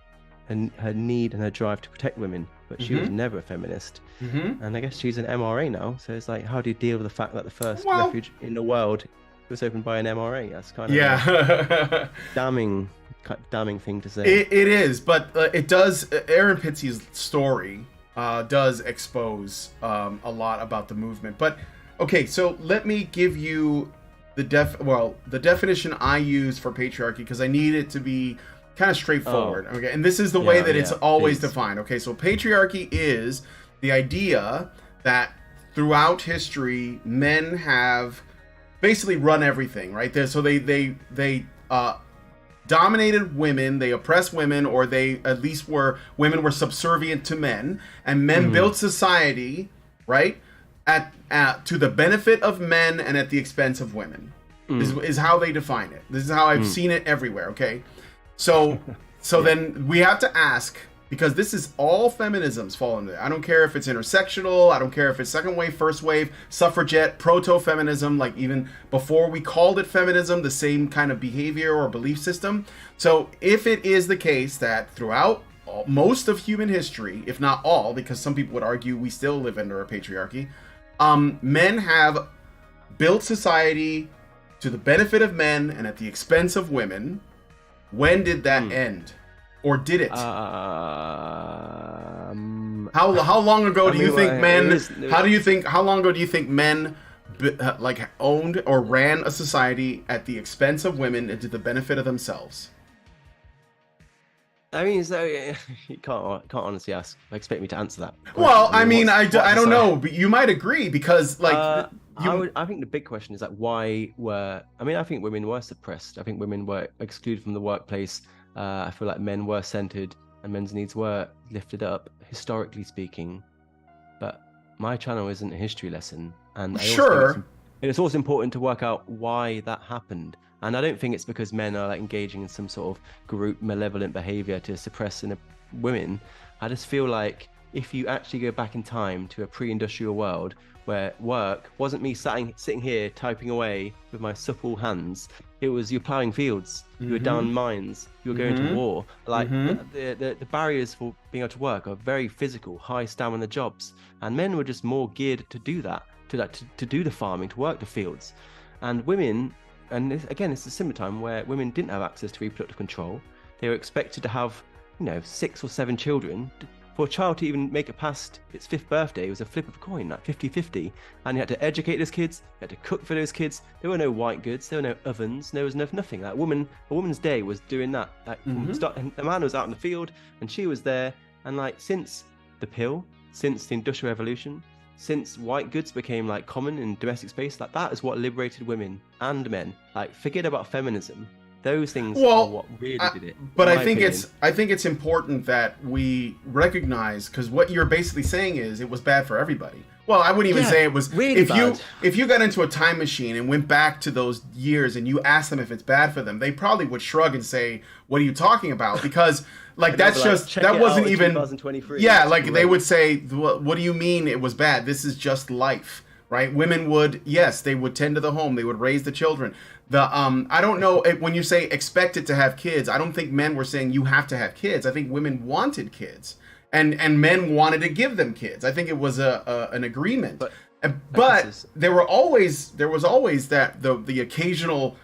Speaker 3: need and her drive to protect women. But she was never a feminist. And I guess she's an MRA now. So it's like, how do you deal with the fact that the first refuge in the world was opened by an MRA? That's kind of a damning thing to say.
Speaker 2: It is, but it does. Erin Pizzey's story does expose a lot about the movement. But Okay, so let me give you the definition I use for patriarchy, because I need it to be kind of straightforward. Okay, and this is the way that it's always defined. Okay, so patriarchy is the idea that throughout history, men have basically run everything, right? So they dominated women, they oppressed women, or they at least women were subservient to men, and men built society, right, to the benefit of men and at the expense of women. Is how they define it. This is how I've seen it everywhere. Okay, so then we have to ask, because this is all feminisms fall into it. I don't care if it's intersectional, I don't care if it's second wave, first wave, suffragette, proto-feminism, like even before we called it feminism, the same kind of behavior or belief system. So if it is the case that throughout most of human history, if not all, because some people would argue we still live under a patriarchy, men have built society to the benefit of men and at the expense of women, when did that end? Or did it? How long ago do you think men? How long ago do you think men like owned or ran a society at the expense of women and to the benefit of themselves?
Speaker 3: I mean, so you can't honestly expect me to answer that question.
Speaker 2: Well, I mean, I don't know, but you might agree, because like
Speaker 3: I think the big question is like, I think women were suppressed. I think women were excluded from the workplace. I feel like men were centered and men's needs were lifted up, historically speaking. But my channel isn't a history lesson, and it's also important to work out why that happened. And I don't think it's because men are like engaging in some sort of group malevolent behavior to suppress women. I just feel like if you actually go back in time to a pre-industrial world where work wasn't me sitting here typing away with my supple hands, it was you plowing fields, you were down mines, you were going to war. Like the barriers for being able to work are very physical, high stamina jobs, and men were just more geared to do that, to do the farming, to work the fields. And women, and again, it's a similar time where women didn't have access to reproductive control. They were expected to have, 6 or 7 children. For a child to even make it past its 5th birthday, it was a flip of a coin, like 50-50. And you had to educate those kids, you had to cook for those kids. There were no white goods, there were no ovens, there was nothing. Like a woman's day was doing that. Like and the man was out in the field, and she was there. And like since the pill, since the Industrial Revolution, since white goods became like common in domestic space, like that is what liberated women and men. Like forget about feminism. Those things are what really did it.
Speaker 2: But I think it's important that we recognize, because what you're basically saying is it was bad for everybody. Well, I wouldn't even say it was really bad. If you got into a time machine and went back to those years and you asked them if it's bad for them, they probably would shrug and say, "What are you talking about?" Because like that wasn't even 2023. Yeah, like they would say, "What do you mean it was bad? This is just life." Right? Women would, yes, they would tend to the home. They would raise the children. I don't know, when you say expected to have kids, I don't think men were saying you have to have kids. I think women wanted kids, and men wanted to give them kids. I think it was an agreement. But there was always that the occasional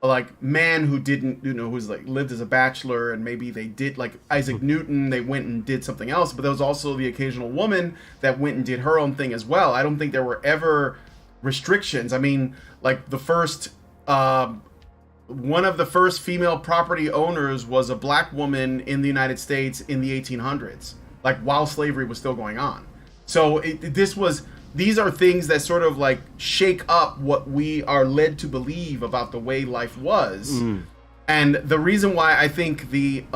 Speaker 2: like man who didn't, who's like lived as a bachelor, and maybe they did, like Isaac Newton, they went and did something else. But there was also the occasional woman that went and did her own thing as well. I don't think there were ever restrictions. I mean, like the first one of the first female property owners was a black woman in the United States in the 1800s, like while slavery was still going on. So these are things that sort of like shake up what we are led to believe about the way life was. And the reason why I think it's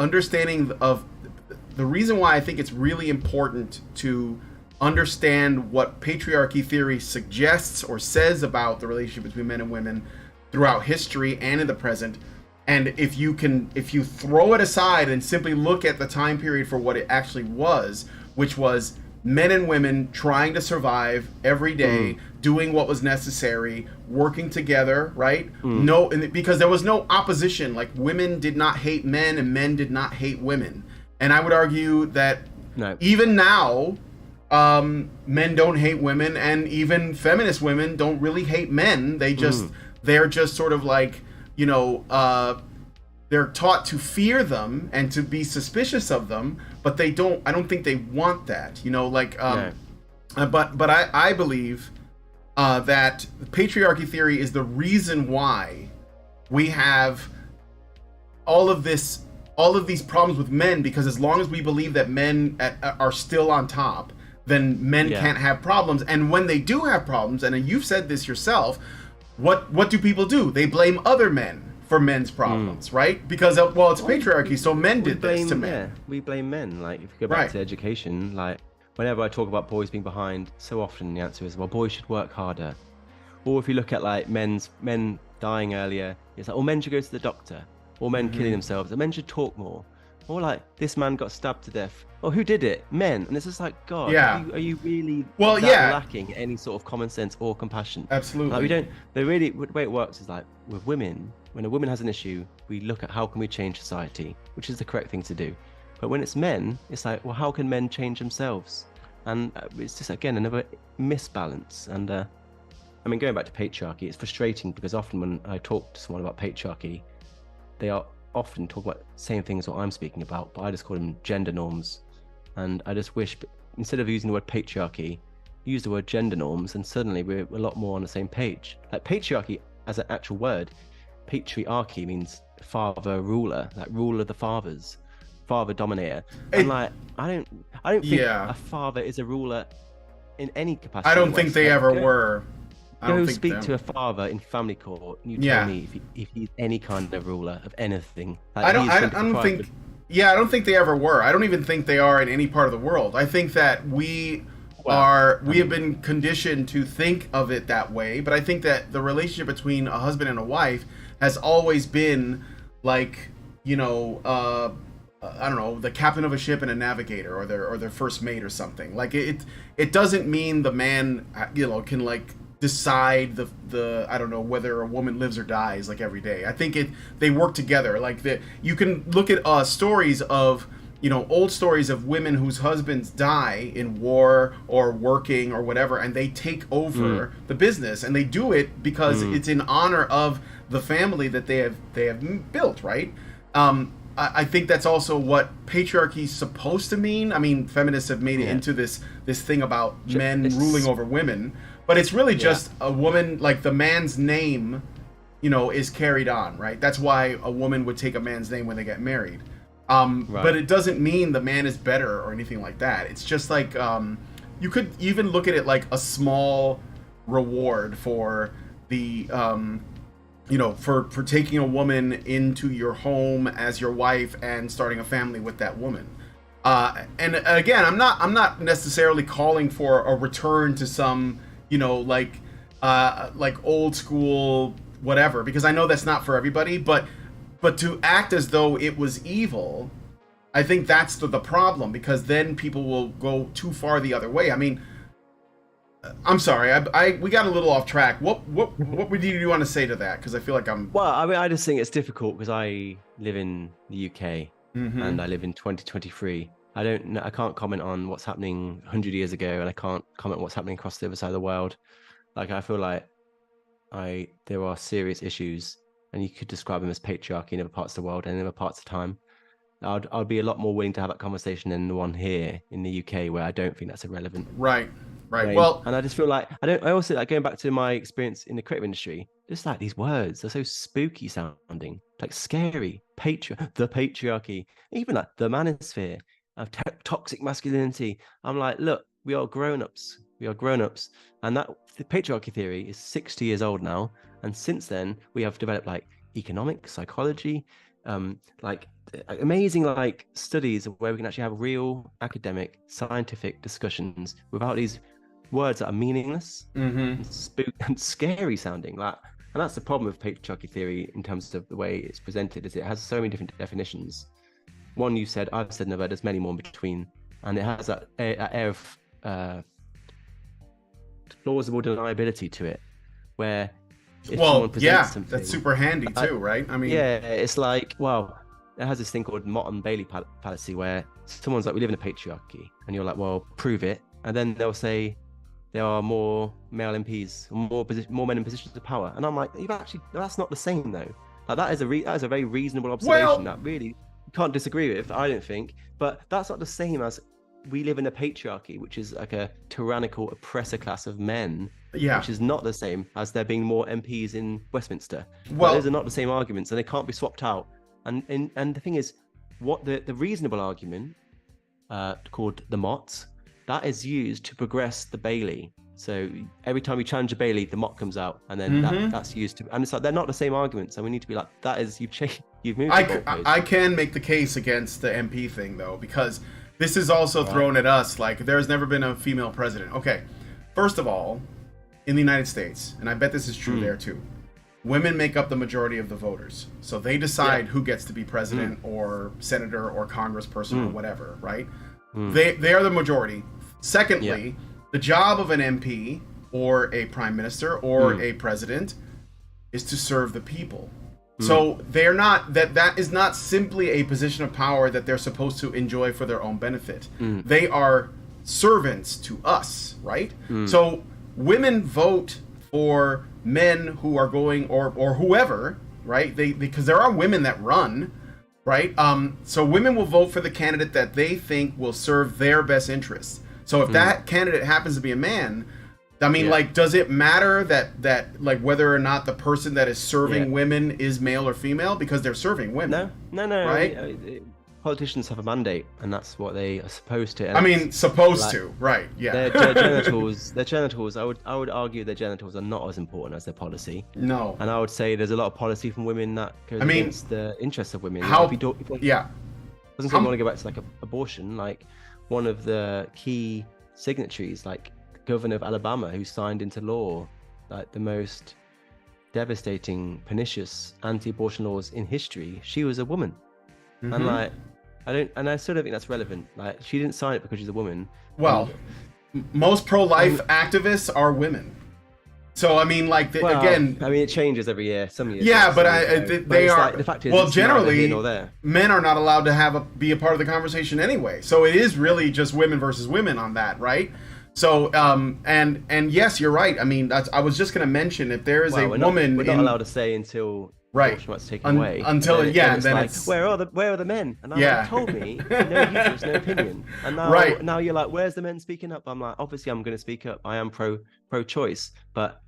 Speaker 2: really important to understand what patriarchy theory suggests or says about the relationship between men and women throughout history and in the present. And if you throw it aside and simply look at the time period for what it actually was, which was men and women trying to survive every day, doing what was necessary, working together, right? Because there was no opposition. Like women did not hate men and men did not hate women. And I would argue that even now, men don't hate women, and even feminist women don't really hate men. They're just sort of like, they're taught to fear them and to be suspicious of them, but I don't think they want that, But I believe that the patriarchy theory is the reason why we have all of these problems with men, because as long as we believe that men are still on top, then men can't have problems. And when they do have problems, and you've said this yourself, what do people do? They blame other men for men's problems, right? Because it's patriarchy, so men did this to men.
Speaker 3: Yeah, we blame men. Like, if you go back to education, like, whenever I talk about boys being behind, so often the answer is, well, boys should work harder. Or if you look at like men dying earlier, it's like, men should go to the doctor. Or men killing themselves, and men should talk more. Or like, this man got stabbed to death. Oh, who did it? Men. And it's just like, God, are you really lacking any sort of common sense or compassion?
Speaker 2: Absolutely.
Speaker 3: Like, the way it works is like, with women, when a woman has an issue, we look at how can we change society, which is the correct thing to do. But when it's men, it's like, well, how can men change themselves? And it's just, again, another misbalance. And I mean, going back to patriarchy, it's frustrating because often when I talk to someone about patriarchy, they are often talking about the same things what I'm speaking about, but I just call them gender norms. And I just wish, instead of using the word patriarchy, use the word gender norms, and suddenly we're a lot more on the same page. Like, patriarchy as an actual word, patriarchy means father ruler, like rule of the fathers, father dominator. And like, I don't think a father is a ruler in any capacity.
Speaker 2: I don't think they ever were.
Speaker 3: Go speak to a father in family court, and you tell me if he's any kind of ruler of anything. Like, I don't
Speaker 2: think they ever were. I don't even think they are in any part of the world. I think that we have been conditioned to think of it that way, but I think that the relationship between a husband and a wife has always been like, I don't know, the captain of a ship and a navigator, or their first mate or something. Like, it doesn't mean the man, can like decide the I don't know whether a woman lives or dies like every day. I think they work together. Like, you can look at stories of, old stories of women whose husbands die in war or working or whatever, and they take over the business, and they do it because it's in honor of the family that they have built, right? I think that's also what patriarchy is supposed to mean. I mean, feminists have made it into this thing about men ruling over women, but it's really just a woman, like the man's name, is carried on, right? That's why a woman would take a man's name when they get married. But it doesn't mean the man is better or anything like that. It's just like, you could even look at it like a small reward for the, for taking a woman into your home as your wife and starting a family with that woman. And again, I'm not necessarily calling for a return to some, like old school whatever, because I know that's not for everybody, but to act as though it was evil, I think that's the problem, because then people will go too far the other way. I mean, I'm sorry, we got a little off track. What do you want to say to that? Because I feel like
Speaker 3: Well, I mean, I just think it's difficult because I live in the UK and I live in 2023. I can't comment on what's happening 100 years ago, and I can't comment on what's happening across the other side of the world. Like, I feel like there are serious issues, and you could describe them as patriarchy in other parts of the world and in other parts of time. I'd be a lot more willing to have that conversation than the one here in the UK, where I don't think that's irrelevant.
Speaker 2: Right. Well,
Speaker 3: and I just feel like I also like, going back to my experience in the creative industry, just like these words are so spooky sounding, like scary. The patriarchy, even like the manosphere of toxic masculinity. I'm like, look, we are grown-ups. And that the patriarchy theory is 60 years old now. And since then, we have developed like economics, psychology, like amazing like studies where we can actually have real academic, scientific discussions without these words that are meaningless and scary sounding. Like, and that's the problem with patriarchy theory in terms of the way it's presented, is it has so many different definitions. One you said, I've said another, there's many more in between, and it has that air of plausible deniability to it, where if someone presents something,
Speaker 2: that's super handy too, right? I mean,
Speaker 3: it's like, well, it has this thing called Mott and Bailey fallacy, where someone's like, we live in a patriarchy, and you're like, well, prove it, and then they'll say there are more male MPs, more men in positions of power, and I'm like, that's not the same though. Like, that is a very reasonable observation that really you can't disagree with, I don't think, but that's not the same as we live in a patriarchy, which is like a tyrannical oppressor class of men which is not the same as there being more MPs in Westminster.
Speaker 2: Well,
Speaker 3: those are not the same arguments, and they can't be swapped out. And the thing is, what the reasonable argument called the Mott's, that is used to progress the Bailey. So every time you challenge a Bailey, the Mott comes out, and then that's used to. And it's like they're not the same arguments, and we need to be like, that is you've moved.
Speaker 2: I can make the case against the MP thing though, because this is also thrown at us like there's never been a female president. Okay, first of all, in the United States, and I bet this is true there too, women make up the majority of the voters, so they decide who gets to be president or senator or congressperson or whatever, right? They are the majority. Secondly, the job of an MP or a prime minister or a president is to serve the people. So they're not that is not simply a position of power that they're supposed to enjoy for their own benefit. They are servants to us, right? So women vote for men who are going or whoever, right? Because there are women that run, right? So women will vote for the candidate that they think will serve their best interests. So if that candidate happens to be a man, I mean, like, does it matter that like whether or not the person that is serving women is male or female, because they're serving women? No.
Speaker 3: Right? Politicians have a mandate, and that's what they are supposed to.
Speaker 2: I mean, supposed to, right? Yeah.
Speaker 3: Their genitals. I would argue their genitals are not as important as their policy.
Speaker 2: No.
Speaker 3: And I would say there's a lot of policy from women that goes against the interests of women.
Speaker 2: How?
Speaker 3: Doesn't say want to go back to like abortion. Like one of the key signatories, like the governor of Alabama, who signed into law like the most devastating, pernicious anti-abortion laws in history. She was a woman, and like. I still don't think that's relevant. Like, she didn't sign it because she's a woman.
Speaker 2: Well, most pro-life activists are women. So I mean, like, again,
Speaker 3: I mean, it changes every year. Some years.
Speaker 2: Yeah, but they are.
Speaker 3: Like, the fact is,
Speaker 2: well, generally, men are not allowed to be a part of the conversation anyway. So it is really just women versus women on that, right? So and yes, you're right. I mean, I was just going to mention, if there is a woman,
Speaker 3: we're not allowed to say until. Right, taken away
Speaker 2: until then
Speaker 3: then
Speaker 2: like,
Speaker 3: it's where are the men? And I'm told me no uterus, no opinion. And now now you're like, where's the men speaking up? I'm like, obviously I'm going to speak up. I am pro-choice, but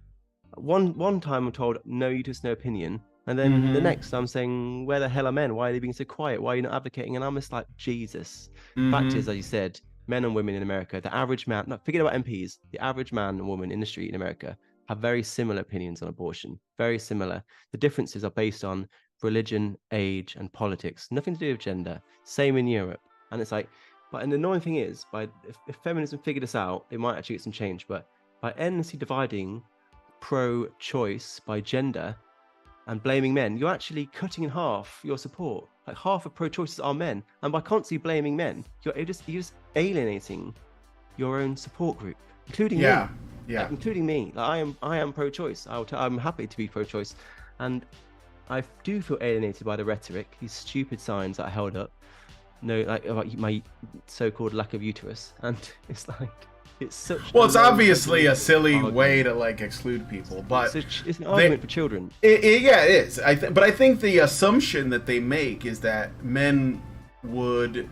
Speaker 3: one time I'm told no uterus, no opinion, and then the next I'm saying, where the hell are men? Why are they being so quiet? Why are you not advocating? And I'm just like, Jesus. Fact is, as you said, men and women in America, the average man, forget about MPs, the average man and woman in the street in America have very similar opinions on abortion, very similar. The differences are based on religion, age, and politics. Nothing to do with gender. Same in Europe. And it's like, but and the annoying thing is, if feminism figured this out, it might actually get some change. But by endlessly dividing pro-choice by gender and blaming men, you're actually cutting in half your support. Like half of pro-choicers are men. And by constantly blaming men, you're just alienating your own support group, including me. Yeah, including me. Like, I am pro-choice. I'm happy to be pro-choice, and I do feel alienated by the rhetoric, these stupid signs that I held up. No, like about my so-called lack of uterus, and it's like it's such.
Speaker 2: Well, it's obviously a silly way to like exclude people, but
Speaker 3: it's an argument for children.
Speaker 2: It is. But I think the assumption that they make is that men would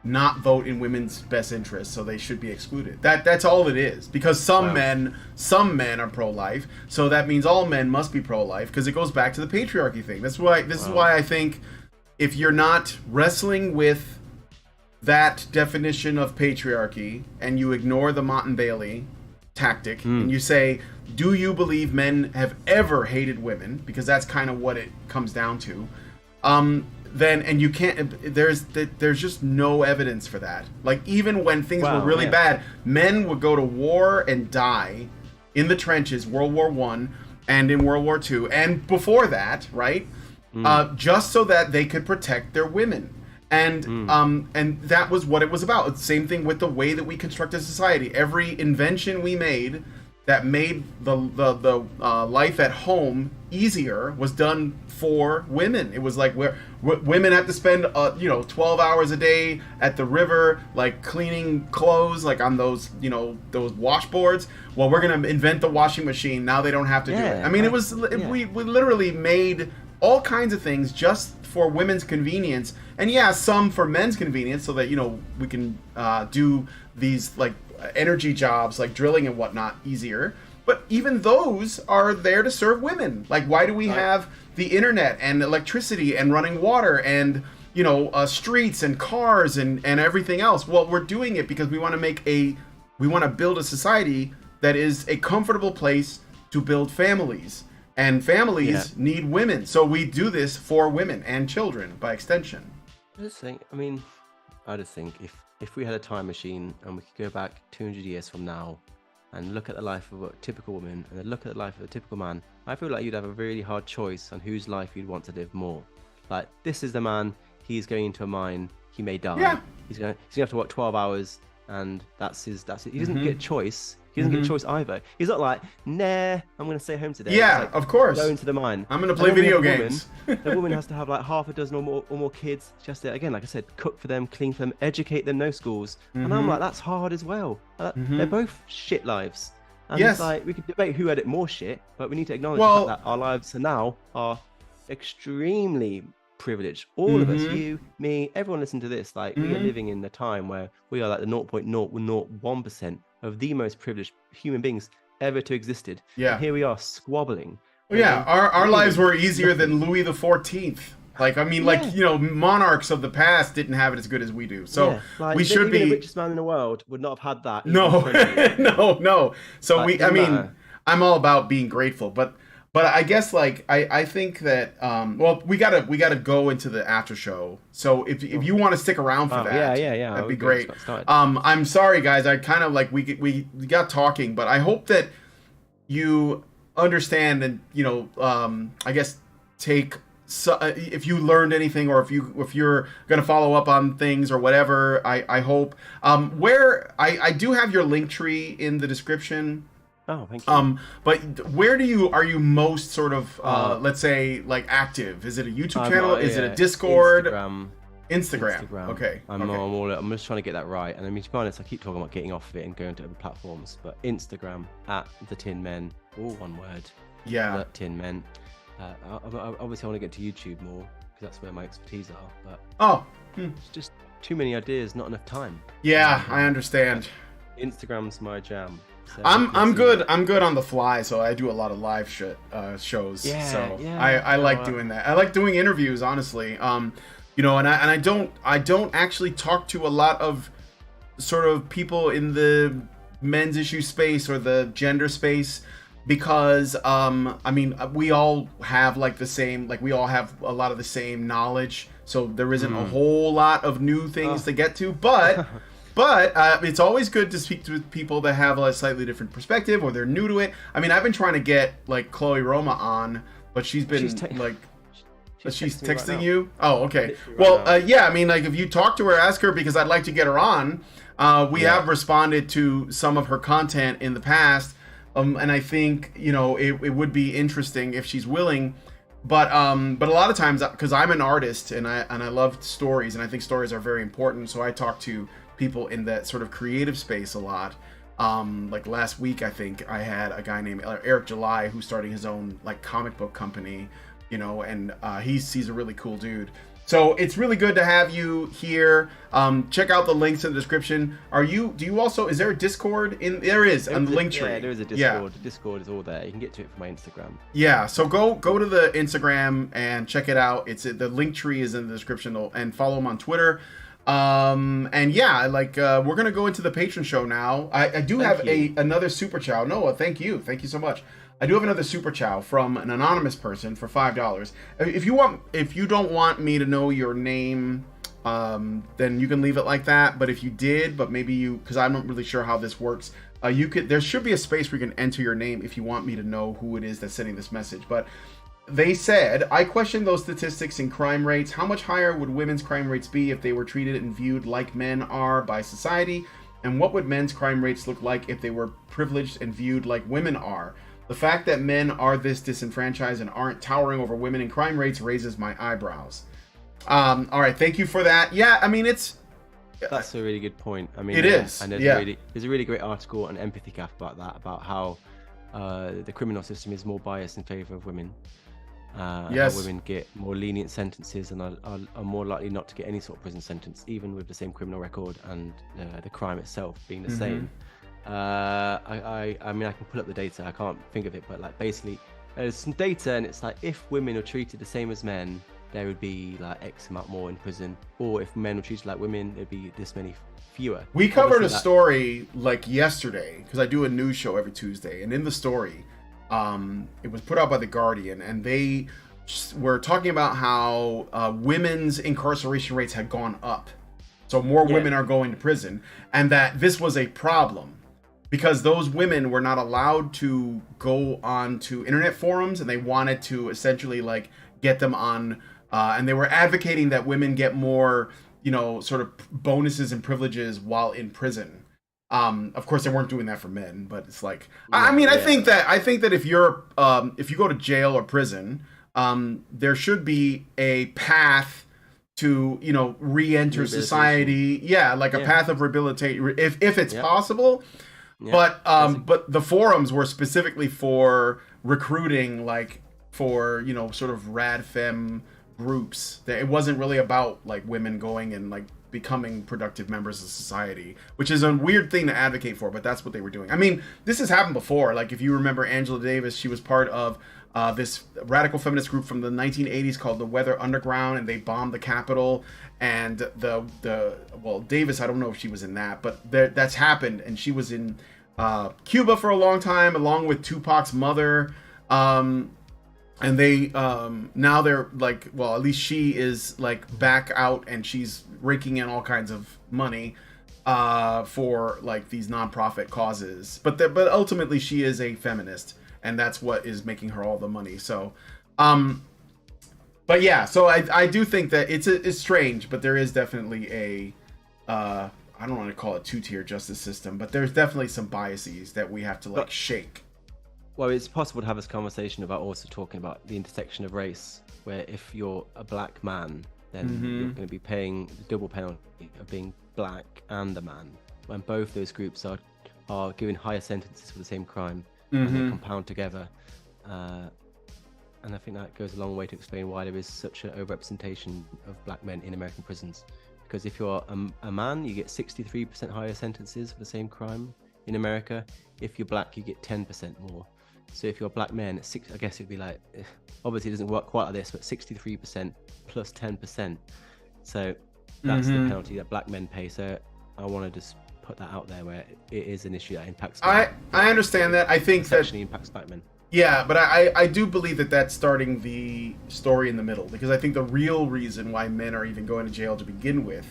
Speaker 2: not vote in women's best interest, so they should be excluded. That's all it is. Because some men are pro-life, so that means all men must be pro-life, because it goes back to the patriarchy thing. This is why I think if you're not wrestling with that definition of patriarchy and you ignore the Mott and Bailey tactic and you say, do you believe men have ever hated women, because that's kind of what it comes down to, then, and you can't, there's just no evidence for that. Like, even when things were really bad, men would go to war and die in the trenches, World War I and in World War II, and before that, right? Just so that they could protect their women. And that was what it was about. It's the same thing with the way that we constructed society. Every invention we made that made the life at home easier was done for women. It was like where women have to spend 12 hours a day at the river, like cleaning clothes, like on those those washboards. Well, we're gonna invent the washing machine. Now they don't have to do it. I mean, we literally made all kinds of things just for women's convenience, and some for men's convenience, so that we can do these like energy jobs like drilling and whatnot easier. But even those are there to serve women. Like, why do we have the internet and electricity and running water and, you know, streets and cars and everything else? Well, we're doing it because we want to build a society that is a comfortable place to build families. And families need women. So we do this for women and children by extension.
Speaker 3: I just think if we had a time machine and we could go back 200 years from now and look at the life of a typical woman and then look at the life of a typical man, I feel like you'd have a really hard choice on whose life you'd want to live more. Like, this is the man, he's going into a mine, he may die. Yeah. He's gonna have to work 12 hours and that's it. He doesn't get a choice. He doesn't get a choice either. He's not like, nah, I'm going to stay home today.
Speaker 2: Yeah,
Speaker 3: like,
Speaker 2: of course.
Speaker 3: Go into the mine.
Speaker 2: I'm going to play video games.
Speaker 3: The woman has to have like half a dozen or more kids. She has to, again, like I said, cook for them, clean for them, educate them, no schools. And I'm like, that's hard as well. They're both shit lives. And it's like, we could debate who had it more shit, but we need to acknowledge the fact that our lives now are extremely privileged. All of us, you, me, everyone listen to this. Like, we are living in a time where we are like the 0.001% of the most privileged human beings ever to existed. Yeah. And here we are squabbling.
Speaker 2: Well, yeah, our lives were easier than Louis XIV. Like, I mean, like, you know, monarchs of the past didn't have it as good as we do. So
Speaker 3: like,
Speaker 2: we should be
Speaker 3: the richest man in the world would not have had that.
Speaker 2: No, no. So like, I'm all about being grateful, but I guess like I think that well, we gotta go into the after show. So if you want to stick around for that, that'd be great. I'm sorry guys, I kind of like we got talking, but I hope that you understand and, you know, I guess take. So, if you learned anything, or if you're gonna follow up on things or whatever, I hope. Where I do have your link tree in the description.
Speaker 3: Oh, thank you.
Speaker 2: But where are you most sort of let's say like active? Is it a YouTube channel? Is it a Discord? Instagram. Okay.
Speaker 3: I'm just trying to get that right. And I mean, to be honest, I keep talking about getting off of it and going to other platforms. But Instagram at the Tin Men, all one word.
Speaker 2: Yeah.
Speaker 3: The Tin Men. Obviously, I want to get to YouTube more because that's where my expertise are. But it's just too many ideas, not enough time.
Speaker 2: Yeah, I understand.
Speaker 3: Instagram's my jam. So
Speaker 2: I'm good on the fly, so I do a lot of live shows. I like doing that. I like doing interviews, honestly. You know, and I don't actually talk to a lot of sort of people in the men's issue space or the gender space. Because I mean, we all have like the same, like we all have a lot of the same knowledge, so there isn't a whole lot of new things to get to. But it's always good to speak to people that have a slightly different perspective or they're new to it. I mean, I've been trying to get like Chloe Roma on, but she's texting right you. Oh, okay. Well, yeah. I mean, like if you talk to her, ask her because I'd like to get her on. We have responded to some of her content in the past. And I think, you know, it would be interesting if she's willing, but a lot of times, because I'm an artist and I love stories, and I think stories are very important, so I talk to people in that sort of creative space a lot. Like last week, I think I had a guy named Eric July who's starting his own like comic book company, you know, and he's a really cool dude. So it's really good to have you here. Check out the links in the description. Is there a Discord there is on the link tree?
Speaker 3: Yeah, there is a Discord. The Discord is all there. You can get to it from my Instagram.
Speaker 2: Yeah, so go to the Instagram and check it out. The link tree is in the description, and follow him on Twitter. And yeah, like we're gonna go into the patron show now. I do have another super chow. Noah, thank you so much. I do have another super chow from an anonymous person for $5. If you don't want me to know your name, then you can leave it like that. But if you did, but maybe because I'm not really sure how this works, there should be a space where you can enter your name if you want me to know who it is that's sending this message. But they said, I question those statistics in crime rates. How much higher would women's crime rates be if they were treated and viewed like men are by society? And what would men's crime rates look like if they were privileged and viewed like women are? The fact that men are this disenfranchised and aren't towering over women in crime rates raises my eyebrows. All right, thank you for that. Yeah, I mean,
Speaker 3: that's a really good point. I mean,
Speaker 2: it is.
Speaker 3: And there's a really great article on Empathy Cap about that, about how the criminal system is more biased in favor of women. How women get more lenient sentences and are more likely not to get any sort of prison sentence, even with the same criminal record and the crime itself being the same. I mean, I can pull up the data. I can't think of it, but like basically, there's some data, and it's like if women are treated the same as men, there would be like X amount more in prison, or if men were treated like women, there'd be this many fewer.
Speaker 2: We covered a story like yesterday because I do a news show every Tuesday, and in the story, it was put out by The Guardian, and they were talking about how women's incarceration rates had gone up. So more women are going to prison, and that this was a problem because those women were not allowed to go on to internet forums, and they wanted to essentially like get them on, and they were advocating that women get more, sort of bonuses and privileges while in prison. Of course, they weren't doing that for men, but it's like, I think that if you go to jail or prison, there should be a path to re-enter society, a path of rehabilitation if it's possible. But the forums were specifically for recruiting, like for sort of rad femme groups. It wasn't really about like women going and like becoming productive members of society, which is a weird thing to advocate for, but that's what they were doing. I mean, this has happened before. Like if you remember Angela Davis, she was part of this radical feminist group from the 1980s called the Weather Underground, and they bombed the Capitol. And Davis, I don't know if she was in that, but that's happened, and she was in Cuba for a long time, along with Tupac's mother. And they now they're like, well, at least she is like back out, and she's raking in all kinds of money for like these nonprofit causes. But ultimately, she is a feminist, and that's what is making her all the money. So, but yeah, so I do think that it's strange, but there is definitely a I don't want to call it two-tier justice system, but there's definitely some biases that we have to like shake.
Speaker 3: Well, it's possible to have this conversation about also talking about the intersection of race, where if you're a black man, then you're going to be paying the double penalty of being black and a man, when both those groups are given higher sentences for the same crime, and they compound together. And I think that goes a long way to explain why there is such an overrepresentation of black men in American prisons. Because if you're a man, you get 63% higher sentences for the same crime in America. If you're black, you get 10% more. So if you're a black man, I guess it'd be like, obviously it doesn't work quite like this, but 63% plus 10%. So that's the penalty that black men pay. So I want to just put that out there, where it is an issue that impacts men.
Speaker 2: I understand that. I think that
Speaker 3: actually impacts black men.
Speaker 2: Yeah, but I do believe that that's starting the story in the middle, because I think the real reason why men are even going to jail to begin with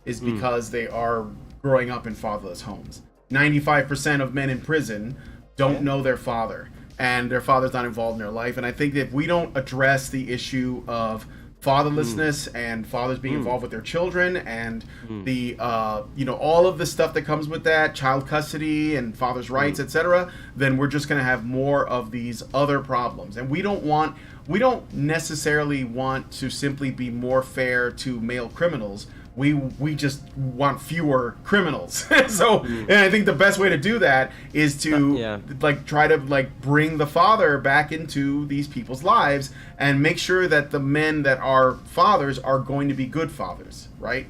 Speaker 2: is because they are growing up in fatherless homes. 95% of men in prison don't know their father, and their father's not involved in their life. And I think that if we don't address the issue of fatherlessness and fathers being involved with their children, and the all of the stuff that comes with that, child custody and father's rights, etc., then we're just going to have more of these other problems. And we don't necessarily want to simply be more fair to male criminals. We just want fewer criminals. So, and I think the best way to do that is to try to bring the father back into these people's lives and make sure that the men that are fathers are going to be good fathers, right?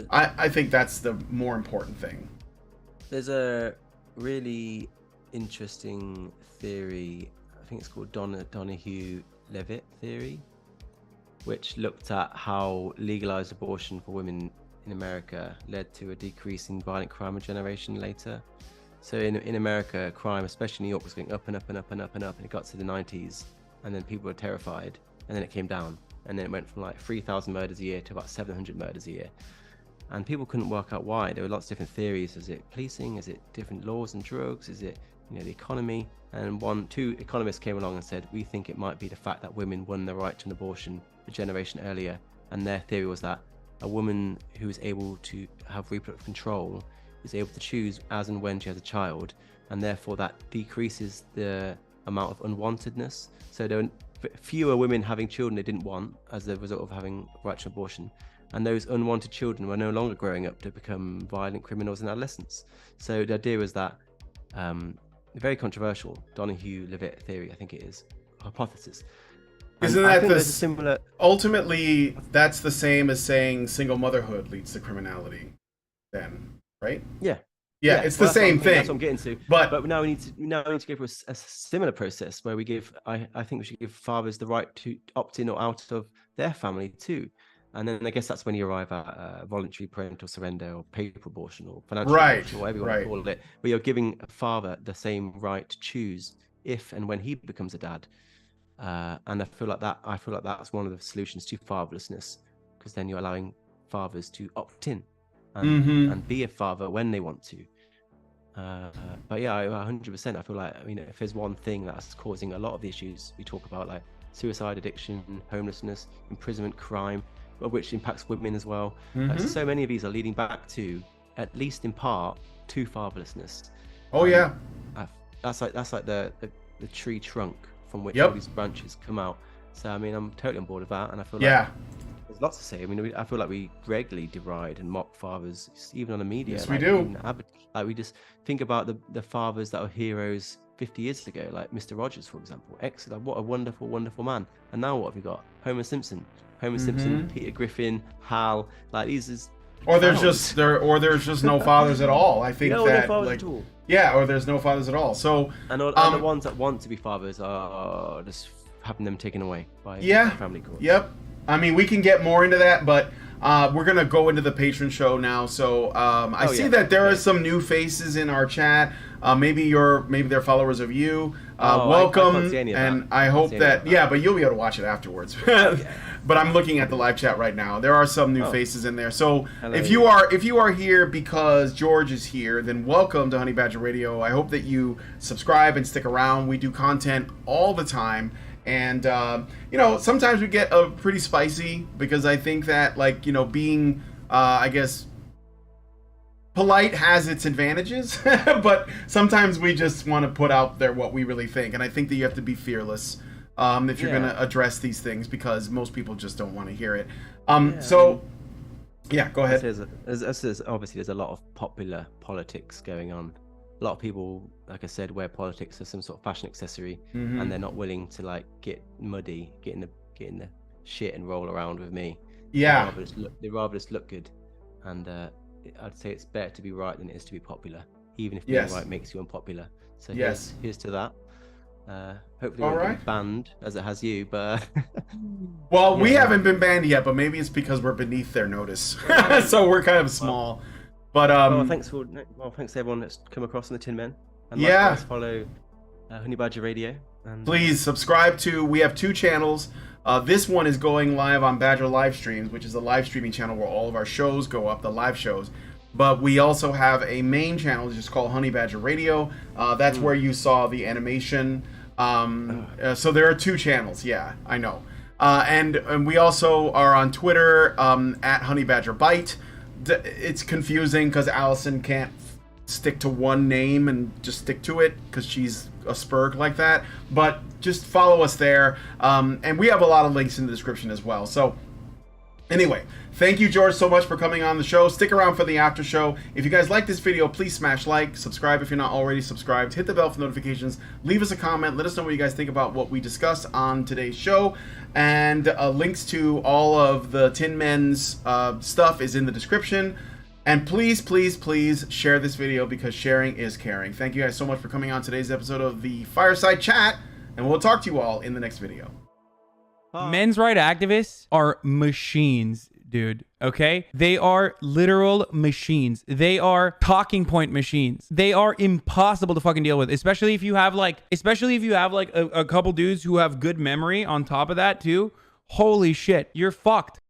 Speaker 2: I think that's the more important thing.
Speaker 3: There's a really interesting theory, I think it's called Donahue-Levitt theory, which looked at how legalized abortion for women in America led to a decrease in violent crime a generation later. So in America, crime, especially in New York, was going up and up and up and up and up, and it got to the 90s, and then people were terrified, and then it came down, and then it went from like 3,000 murders a year to about 700 murders a year. And people couldn't work out why. There were lots of different theories. Is it policing? Is it different laws and drugs? Is it the economy? And two economists came along and said, we think it might be the fact that women won the right to an abortion a generation earlier. And their theory was that a woman who is able to have reproductive control is able to choose as and when she has a child, and therefore that decreases the amount of unwantedness. So there are fewer women having children they didn't want as a result of having right to abortion, and those unwanted children were no longer growing up to become violent criminals in adolescence. So the idea is that very controversial Donahue-Levitt theory, I think it is, hypothesis.
Speaker 2: Isn't that similar? Ultimately, that's the same as saying single motherhood leads to criminality, then, right?
Speaker 3: Yeah,
Speaker 2: Yeah, it's the same thing.
Speaker 3: That's what I'm getting to. But now we need to go for a similar process where we give. I think we should give fathers the right to opt in or out of their family too. And then I guess that's when you arrive at voluntary parental surrender or paper abortion or financial abortion, or whatever you want to call it, where you're giving a father the same right to choose if and when he becomes a dad. And I feel like that's one of the solutions to fatherlessness, because then you're allowing fathers to opt in and be a father when they want to. But yeah, 100%. I feel like, if there's one thing that's causing a lot of the issues we talk about, like suicide, addiction, homelessness, imprisonment, crime, which impacts women as well. So many of these are leading back to, at least in part, to fatherlessness. That's like the tree trunk from which all these branches come out. So I'm totally on board with that, and I feel like there's lots to say. I feel like we regularly deride and mock fathers, even on the media.
Speaker 2: Yes, we do.
Speaker 3: We just think about the fathers that were heroes 50 years ago, like Mr. Rogers, for example. Excellent, what a wonderful, wonderful man. And now what have we got? Homer Simpson, Peter Griffin, Hal. Like these is. Or there's just
Speaker 2: no fathers at all. I think that
Speaker 3: no at all.
Speaker 2: Yeah, or there's no fathers at all. So
Speaker 3: and the ones that want to be fathers are just having them taken away by family courts.
Speaker 2: Yep. We can get more into that, but we're gonna go into the patron show now. So I see that there are some new faces in our chat. Maybe they're followers of you. Welcome, I can't see any of that. I hope that but you'll be able to watch it afterwards. But I'm looking at the live chat right now. There are some new faces in there. So if you are here because George is here, then welcome to Honey Badger Radio. I hope that you subscribe and stick around. We do content all the time. And, sometimes we get pretty spicy because I think that, being, I guess, polite has its advantages. But sometimes we just want to put out there what we really think. And I think that you have to be fearless if you're going to address these things, because most people just don't want to hear it. Go ahead.
Speaker 3: Obviously, there's a lot of popular politics going on. A lot of people, like I said, wear politics as some sort of fashion accessory, and they're not willing to get muddy, get in the shit and roll around with me.
Speaker 2: Yeah,
Speaker 3: they rather just look good, and I'd say it's better to be right than it is to be popular, even if being right makes you unpopular. So here's to that. Hopefully, we won't get banned as it has you, but
Speaker 2: well, we haven't been banned yet, but maybe it's because we're beneath their notice, so we're kind of small. But
Speaker 3: thanks to everyone that's come across in the Tin Men. And likewise follow Honey Badger Radio. And
Speaker 2: please subscribe to. We have 2 channels. This one is going live on Badger Live Streams, which is a live streaming channel where all of our shows go up, the live shows. But we also have a main channel just called Honey Badger Radio. That's where you saw the animation. So there are 2 channels. Yeah, I know. And we also are on Twitter at Honey Badger Bite. It's confusing because Allison can't stick to one name and just stick to it because she's a spurg like that. But just follow us there. And we have a lot of links in the description as well. So anyway, thank you, George, so much for coming on the show. Stick around for the after show. If you guys like this video, please smash like, subscribe if you're not already subscribed, hit the bell for notifications, leave us a comment, let us know what you guys think about what we discussed on today's show. And links to all of the Tin Men's stuff is in the description. And please, please, please share this video because sharing is caring. Thank you guys so much for coming on today's episode of the Fireside Chat, and we'll talk to you all in the next video.
Speaker 4: Men's rights activists are machines, dude. Okay? They are literal machines. They are talking point machines. They are impossible to fucking deal with, especially if you have a couple dudes who have good memory on top of that too. Holy shit, you're fucked.